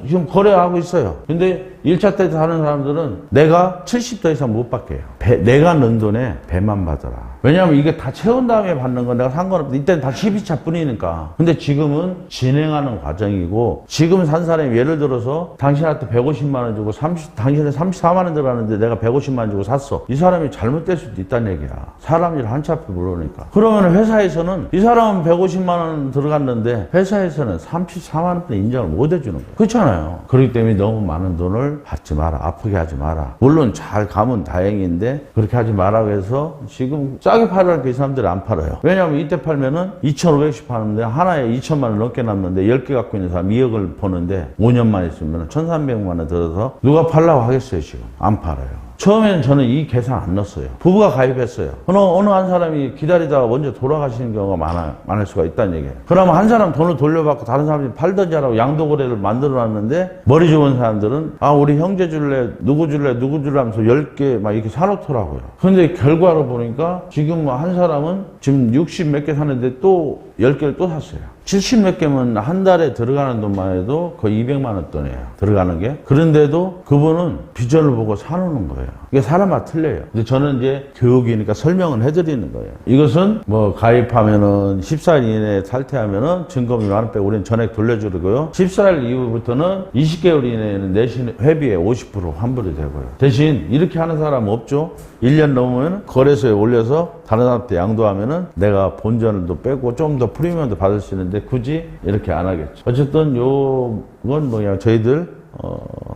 지금 거래하고 있어요. 근데 1차 때 사는 사람들은 내가 70더 이상 못 받게요. 내가 넣은 돈에 배만 받아라. 왜냐하면 이게 다 채운 다음에 받는 건 내가 상관없어. 이때는 다 12차 뿐이니까. 근데 지금은 진행하는 과정이고, 지금 산 사람이 예를 들어서 당신한테 150만 원 주고 당신은 34만 원 들어가는데 내가 150만 원 주고 샀어. 이 사람이 잘못될 수도 있다는 얘기야. 사람 일 한치 앞에 모르니까. 그러면 회사에서는 이 사람은 150만 원 들어갔는데 회사에서는 34만 원도 인정을 못 해주는 거예요. 그렇잖아요. 그렇기 때문에 너무 많은 돈을 받지 마라. 아프게 하지 마라. 물론 잘 가면 다행인데 그렇게 하지 마라고 해서 지금 싸게 팔으니까 이 사람들이 안 팔아요. 왜냐하면 이때 팔면은 2,500씩 파는데 하나에 2천만 원 넘게 남는데 10개 갖고 있는 사람 2억을 버는데 5년만 있으면 1,300만 원 들어서 누가 팔라고 하겠어요. 지금 안 팔아요. 처음에는 저는 이 계산 안 넣었어요. 부부가 가입했어요. 어느 한 사람이 기다리다가 먼저 돌아가시는 경우가 많을 수가 있다는 얘기예요. 그러면 한 사람 돈을 돌려받고 다른 사람이 팔던지 하라고 양도거래를 만들어 놨는데, 머리 좋은 사람들은 우리 형제 줄래, 누구 줄래 하면서 10개 막 이렇게 사놓더라고요. 그런데 결과로 보니까 지금 한 사람은 지금 60 몇 개 사는데 또 10개를 또 샀어요. 70 몇 개면 한 달에 들어가는 돈만 해도 거의 200만 원 돈이에요. 들어가는 게. 그런데도 그분은 비전을 보고 사놓는 거예요. 이게 사람마다 틀려요. 근데 저는 이제 교육이니까 설명을 해드리는 거예요. 이것은 뭐 가입하면은 14일 이내에 탈퇴하면은 증거비 만원 빼고 우리는 전액 돌려주고요. 14일 이후부터는 20개월 이내에는 내신 회비에 50% 환불이 되고요. 대신 이렇게 하는 사람 없죠? 1년 넘으면 거래소에 올려서 다른 사람한테 양도하면은 내가 본전도 빼고 좀 더 프리미엄도 받을 수 있는데 굳이 이렇게 안 하겠죠. 어쨌든 요건 뭐냐, 저희들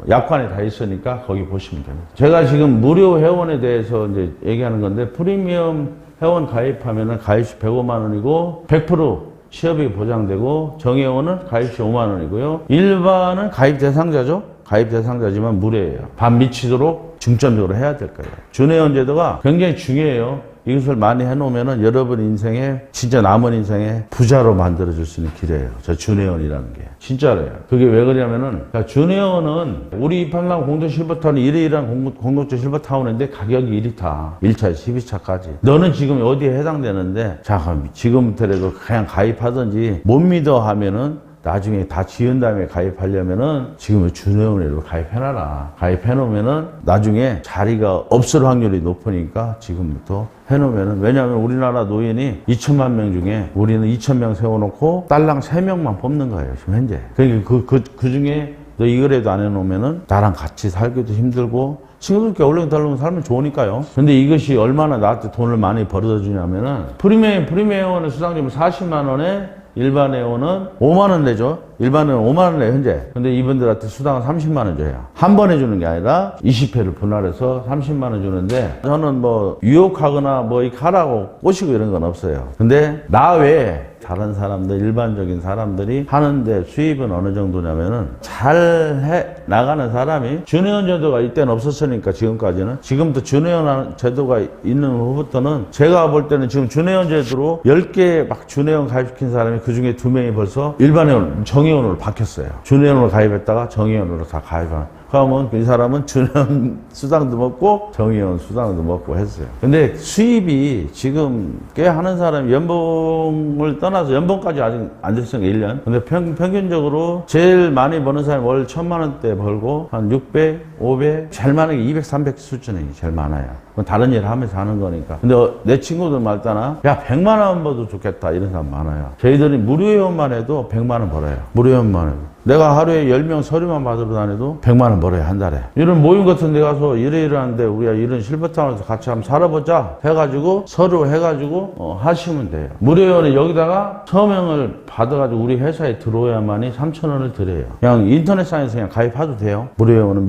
약관에 다 있으니까 거기 보시면 됩니다. 제가 지금 무료 회원에 대해서 이제 얘기하는 건데, 프리미엄 회원 가입하면은 가입시 105만 원이고 100% 취업이 보장되고, 정회원은 가입시 5만 원이고요. 일반은 가입 대상자죠. 가입 대상자지만 무료예요. 반 미치도록 중점적으로 해야 될 거예요. 준회원 제도가 굉장히 중요해요. 이것을 많이 해놓으면은 여러분 인생에 진짜 남은 인생에 부자로 만들어줄 수 있는 길이에요. 저 준회원이라는 게 진짜로요. 그게 왜 그러냐면은 준회원은 우리 입학랑 공동 실버타운이 이러이러한 공동체 실버타운인데 가격이 1위타 1차에서 12차까지 너는 지금 어디에 해당되는데 자 그럼 지금부터라도 그냥 가입하든지 못 믿어 하면은 나중에 다 지은 다음에 가입하려면은 지금 준회원으로 가입해놔라. 가입해놓으면은 나중에 자리가 없을 확률이 높으니까 지금부터 해놓으면은 왜냐하면 우리나라 노인이 2천만 명 중에 우리는 2,000명 세워놓고 딸랑 3명만 뽑는 거예요. 지금 현재. 그러니까 그 중에 너 이거라도 안 해놓으면은 나랑 같이 살기도 힘들고 친구들끼리 얼렁덜렁 살면 좋으니까요. 근데 이것이 얼마나 나한테 돈을 많이 벌어다 주냐면은 프리미엄의 수당료는 40만 원에 일반 회원은 5만 원 내죠. 일반 회원 5만 원 내요, 현재. 근데 이분들한테 수당은 30만 원 줘요. 한 번에 주는 게 아니라 20회를 분할해서 30만 원 주는데 저는 뭐 유혹하거나 뭐 이 가라고 꼬시고 이런 건 없어요. 근데 나 외에 다른 사람들, 일반적인 사람들이 하는데 수입은 어느 정도냐면은 잘 해 나가는 사람이 준회원 제도가 이때는 없었으니까 지금까지는 지금부터 준회원 제도가 있는 후부터는 제가 볼 때는 지금 준회원 제도로 10개 막 준회원 가입시킨 사람이 그 중에 2명이 벌써 일반 회원, 정회원으로 바뀌었어요. 준회원으로 가입했다가 정회원으로 다 가입한. 그러면 이 사람은 준회원 수당도 먹고 정회원 수당도 먹고 했어요. 근데 수입이 지금 꽤 하는 사람이 연봉을 떠나서 연봉까지 아직 안 됐어요. 1년. 근데 평균적으로 제일 많이 버는 사람이 월 1,000만 원대 벌고 한 600, 500, 제일 많은 게 200, 300 수준이 제일 많아요. 다른 일 하면서 하는 거니까. 근데 내 친구들 말따나 야 100만 원 벌어도 좋겠다 이런 사람 많아요. 저희들이 무료회원만 해도 100만 원 벌어요. 무료회원만 해도. 내가 하루에 10명 서류만 받으러 다녀도 100만 원 벌어요, 한 달에. 이런 모임 같은 데 가서 이러이러한데 우리가 이런 실버타운에서 같이 한번 살아보자 해가지고 서류 해가지고 하시면 돼요. 무료회원은 여기다가 서명을 받아가지고 우리 회사에 들어오야만이 3,000원을 드려요. 그냥 인터넷상에서 그냥 가입해도 돼요. 무료회원은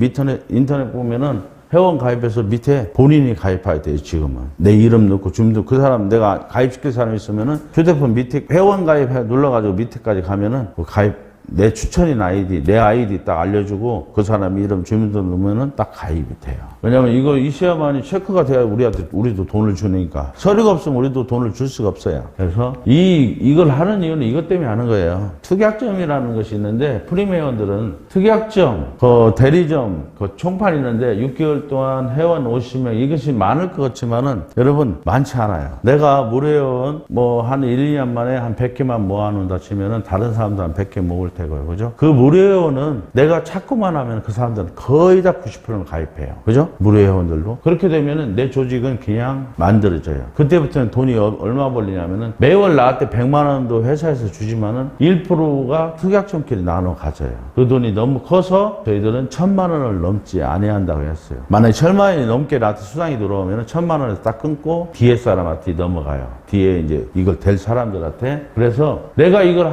인터넷 보면은 회원 가입해서 밑에 본인이 가입해야 돼요, 지금은. 내 이름 넣고 주민등 그 사람 내가 가입시킬 사람이 있으면은 휴대폰 밑에 회원 가입해 눌러가지고 밑에까지 가면은 그 가입 내 추천인 아이디, 내 아이디 딱 알려주고 그 사람 이름 주민등록 넣으면은 딱 가입이 돼요. 왜냐면 이거 있어야만이 체크가 돼야 우리도 돈을 주니까. 서류가 없으면 우리도 돈을 줄 수가 없어요. 그래서 이걸 하는 이유는 이것 때문에 하는 거예요. 특약점이라는 것이 있는데 프리미엄들은 특약점, 대리점, 총판 있는데 6개월 동안 회원 50명 이것이 많을 것 같지만은 여러분 많지 않아요. 내가 무료회원 뭐 한 1, 2년 만에 한 100개만 모아놓는다 치면은 다른 사람도 한 100개 모을 테고요. 그죠? 그 무료회원은 내가 찾고만 하면 그 사람들은 거의 다 90%는 가입해요. 그죠? 무료회원들도. 그렇게 되면은 내 조직은 그냥 만들어져요. 그때부터는 돈이 얼마 벌리냐면은 매월 나한테 100만 원도 회사에서 주지만은 1%가 특약점끼리 나눠 가져요. 그 돈이 너무 커서 저희들은 1,000만 원을 넘지 아니한다고 했어요. 만약에 1,000만 원이 넘게 나한테 수당이 들어오면은 1,000만 원에서 딱 끊고 뒤에 사람한테 넘어가요. 뒤에 이제 이걸 될 사람들한테. 그래서 내가 이걸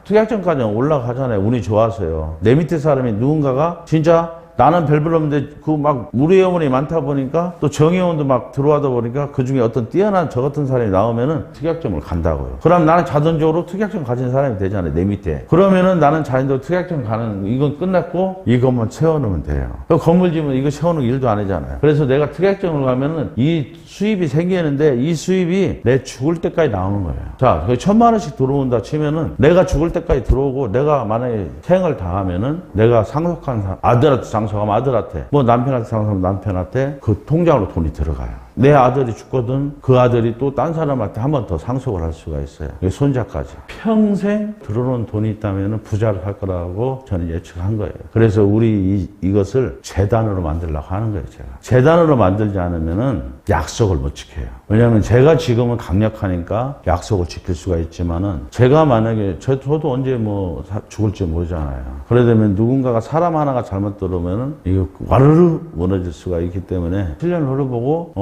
특약점까지 올라가잖아요. 운이 좋아서요. 내 밑에 사람이 누군가가 진짜 나는 별별 없는데 그 막 무료회원이 많다 보니까 또 정회원도 막 들어와다 보니까 그 중에 어떤 뛰어난 저 같은 사람이 나오면은 특약점을 간다고요. 그럼 나는 자동적으로 특약점 가진 사람이 되잖아요. 내 밑에. 그러면은 나는 자연적으로 특약점 가는 이건 끝났고 이것만 채워놓으면 돼요. 그 건물 지면 이거 채워놓을 일도 안 하잖아요. 그래서 내가 특약점을 가면은 이 수입이 생기는데 이 수입이 내 죽을 때까지 나오는 거예요. 자, 1,000만 원씩 들어온다 치면은 내가 죽을 때까지 들어오고 내가 만약에 생을 당하면은 내가 상속한 사람, 아들한테 상속하면 아들한테 뭐 남편한테 상속하면 남편한테 그 통장으로 돈이 들어가요. 내 아들이 죽거든 그 아들이 또 딴 사람한테 한 번 더 상속을 할 수가 있어요. 손자까지. 평생 들어오는 돈이 있다면 부자를 할 거라고 저는 예측한 거예요. 그래서 우리 이것을 재단으로 만들려고 하는 거예요. 제가. 재단으로 만들지 않으면은 약속을 못 지켜요. 왜냐하면 제가 지금은 강력하니까 약속을 지킬 수가 있지만은 제가 만약에 저도 언제 뭐 죽을지 모르잖아요. 그러려면 누군가가 사람 하나가 잘못 들어오면은 이거 와르르 무너질 수가 있기 때문에 7년 흘러보고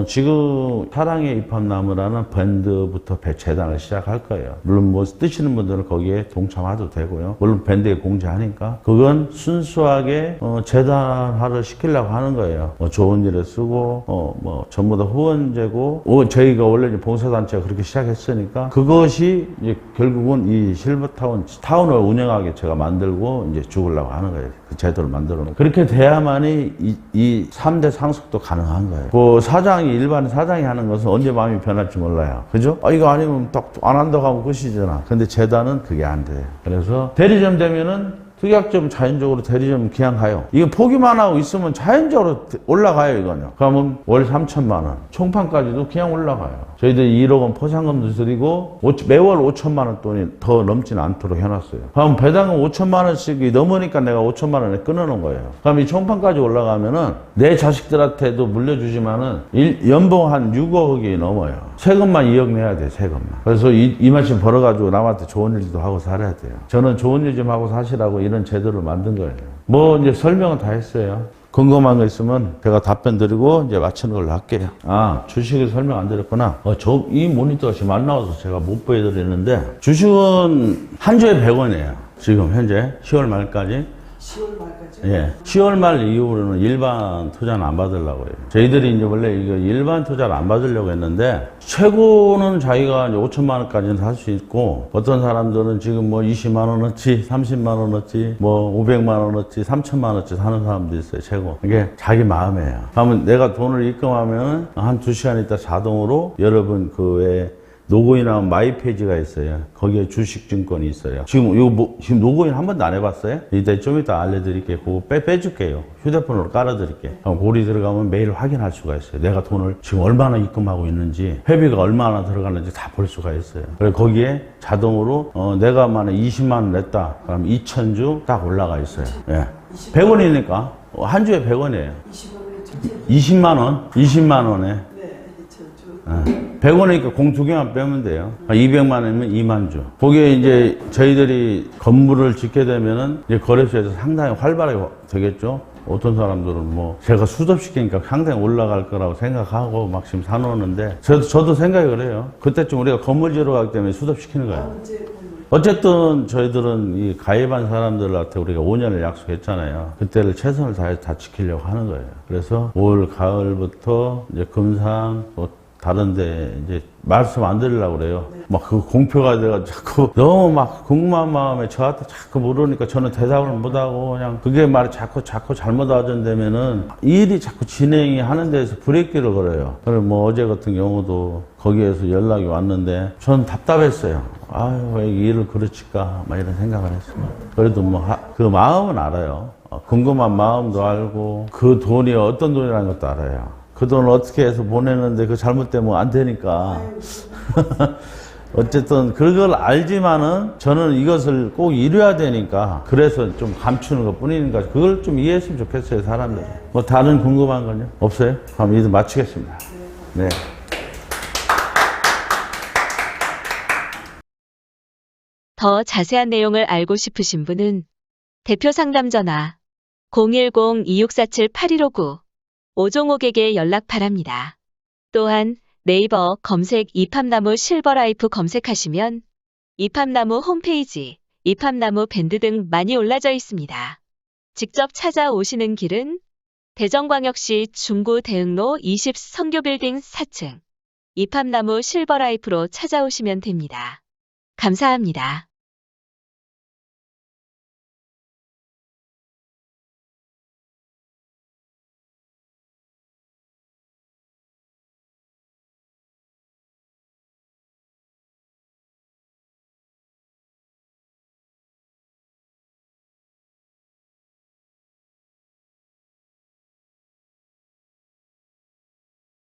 지금 사랑의 입합나무라는 밴드부터 재단을 시작할 거예요. 물론 뭐 뜨시는 분들은 거기에 동참해도 되고요. 물론 밴드에 공지하니까 그건 순수하게 재단화를 시키려고 하는 거예요. 좋은 일에 쓰고 뭐 전부 다 후원제고 저희가 원래 이제 봉사단체가 그렇게 시작했으니까 그것이 이제 결국은 이 실버타운을 운영하게 제가 만들고 이제 죽으려고 하는 거예요. 그 제도를 만들어 놓고 그렇게 돼야만이 이 3대 상속도 가능한 거예요. 그 일반 사장이 하는 것은 언제 마음이 변할지 몰라요. 그죠? 이거 아니면 딱 안 한다고 하면 끝이잖아. 근데 재단은 그게 안 돼요. 그래서 대리점 되면은 특약점 자연적으로 대리점 그냥 가요. 이거 포기만 하고 있으면 자연적으로 올라가요, 이거는. 그러면 월 3천만 원. 총판까지도 그냥 올라가요. 저희들이 1억 원 포상금도 드리고 매월 5천만 원 돈이 더 넘지는 않도록 해놨어요. 그럼 배당금 5천만 원씩이 넘으니까 내가 5천만 원에 끊어놓은 거예요. 그럼 이 총판까지 올라가면은 내 자식들한테도 물려주지만은 연봉 한 6억이 넘어요. 세금만 2억 내야 돼, 세금만. 그래서 이만큼 벌어가지고 남한테 좋은 일도 하고 살아야 돼요. 저는 좋은 일 좀 하고 사시라고 이런 제도를 만든 거예요. 뭐 이제 설명은 다 했어요. 궁금한 거 있으면 제가 답변 드리고 이제 마치는 걸로 할게요. 주식을 설명 안 드렸구나. 이 모니터가 지금 안 나와서 제가 못 보여드리는데 주식은 한 주에 100원이에요. 지금 현재 10월 말까지. 10월 말까지? 예. 10월 말 이후로는 일반 투자는 안 받으려고 해요. 저희들이 이제 원래 이거 일반 투자를 안 받으려고 했는데, 최고는 자기가 이제 5천만 원까지는 살 수 있고, 어떤 사람들은 지금 뭐 20만 원어치, 30만 원어치, 뭐 500만 원어치, 3천만 원어치 사는 사람도 있어요, 최고. 이게 자기 마음이에요. 그러면 내가 돈을 입금하면 한 2시간 있다 자동으로 여러분 그 외에 로그인하면 마이 페이지가 있어요. 거기에 주식증권이 있어요. 지금 지금 로그인 한 번도 안 해봤어요? 좀 이따 알려드릴게요. 그거 빼줄게요. 휴대폰으로 깔아드릴게요. 그럼 거기 들어가면 매일 확인할 수가 있어요. 내가 돈을 지금 얼마나 입금하고 있는지, 회비가 얼마나 들어가는지 다 볼 수가 있어요. 그래서 거기에 자동으로 내가 만약 20만 원 냈다. 그럼 2,000주 딱 올라가 있어요. 예. 100원이니까 한 주에 100원이에요. 20만 원, 20만 원에. 100원이니까 공 2개만 빼면 돼요. 200만 원이면 2만 주. 거기에 이제 저희들이 건물을 짓게 되면은 이제 거래소에서 상당히 활발하게 되겠죠. 어떤 사람들은 뭐 제가 수습시키니까 상당히 올라갈 거라고 생각하고 막 지금 사놓는데 저도 생각이 그래요. 그때쯤 우리가 건물 지으러 가기 때문에 수습시키는 거예요. 어쨌든 저희들은 이 가입한 사람들한테 우리가 5년을 약속했잖아요. 그때를 최선을 다해서 다 지키려고 하는 거예요. 그래서 올 가을부터 이제 금상 다른데 이제 말씀 안 드리려고 그래요. 막 그 공표가 돼가지고 자꾸 너무 막 궁금한 마음에 저한테 자꾸 물으니까 저는 대답을 못하고 그냥 그게 말이 자꾸 잘못 와전되면은 일이 자꾸 진행이 하는 데에서 브레이크를 걸어요. 그래서 뭐 어제 같은 경우도 거기에서 연락이 왔는데 저는 답답했어요. 왜 일을 그르칠까 막 이런 생각을 했어요. 그래도 뭐 그 마음은 알아요. 궁금한 마음도 알고 그 돈이 어떤 돈이라는 것도 알아요. 그 돈을 어떻게 해서 보내는데 그 잘못되면 안 되니까. 어쨌든 그걸 알지만은 저는 이것을 꼭 이뤄야 되니까 그래서 좀 감추는 것 뿐이니까 그걸 좀 이해했으면 좋겠어요, 사람들이. 뭐 다른 궁금한 건요? 없어요? 그럼 이제 마치겠습니다. 네. 더 자세한 내용을 알고 싶으신 분은 대표 상담 전화 010-2647-8159 오종옥에게 연락 바랍니다. 또한 네이버 검색 입합나무 실버라이프 검색하시면 입합나무 홈페이지, 입합나무 밴드 등 많이 올라져 있습니다. 직접 찾아오시는 길은 대전광역시 중구 대흥로 20 선교빌딩 4층 입합나무 실버라이프로 찾아오시면 됩니다. 감사합니다.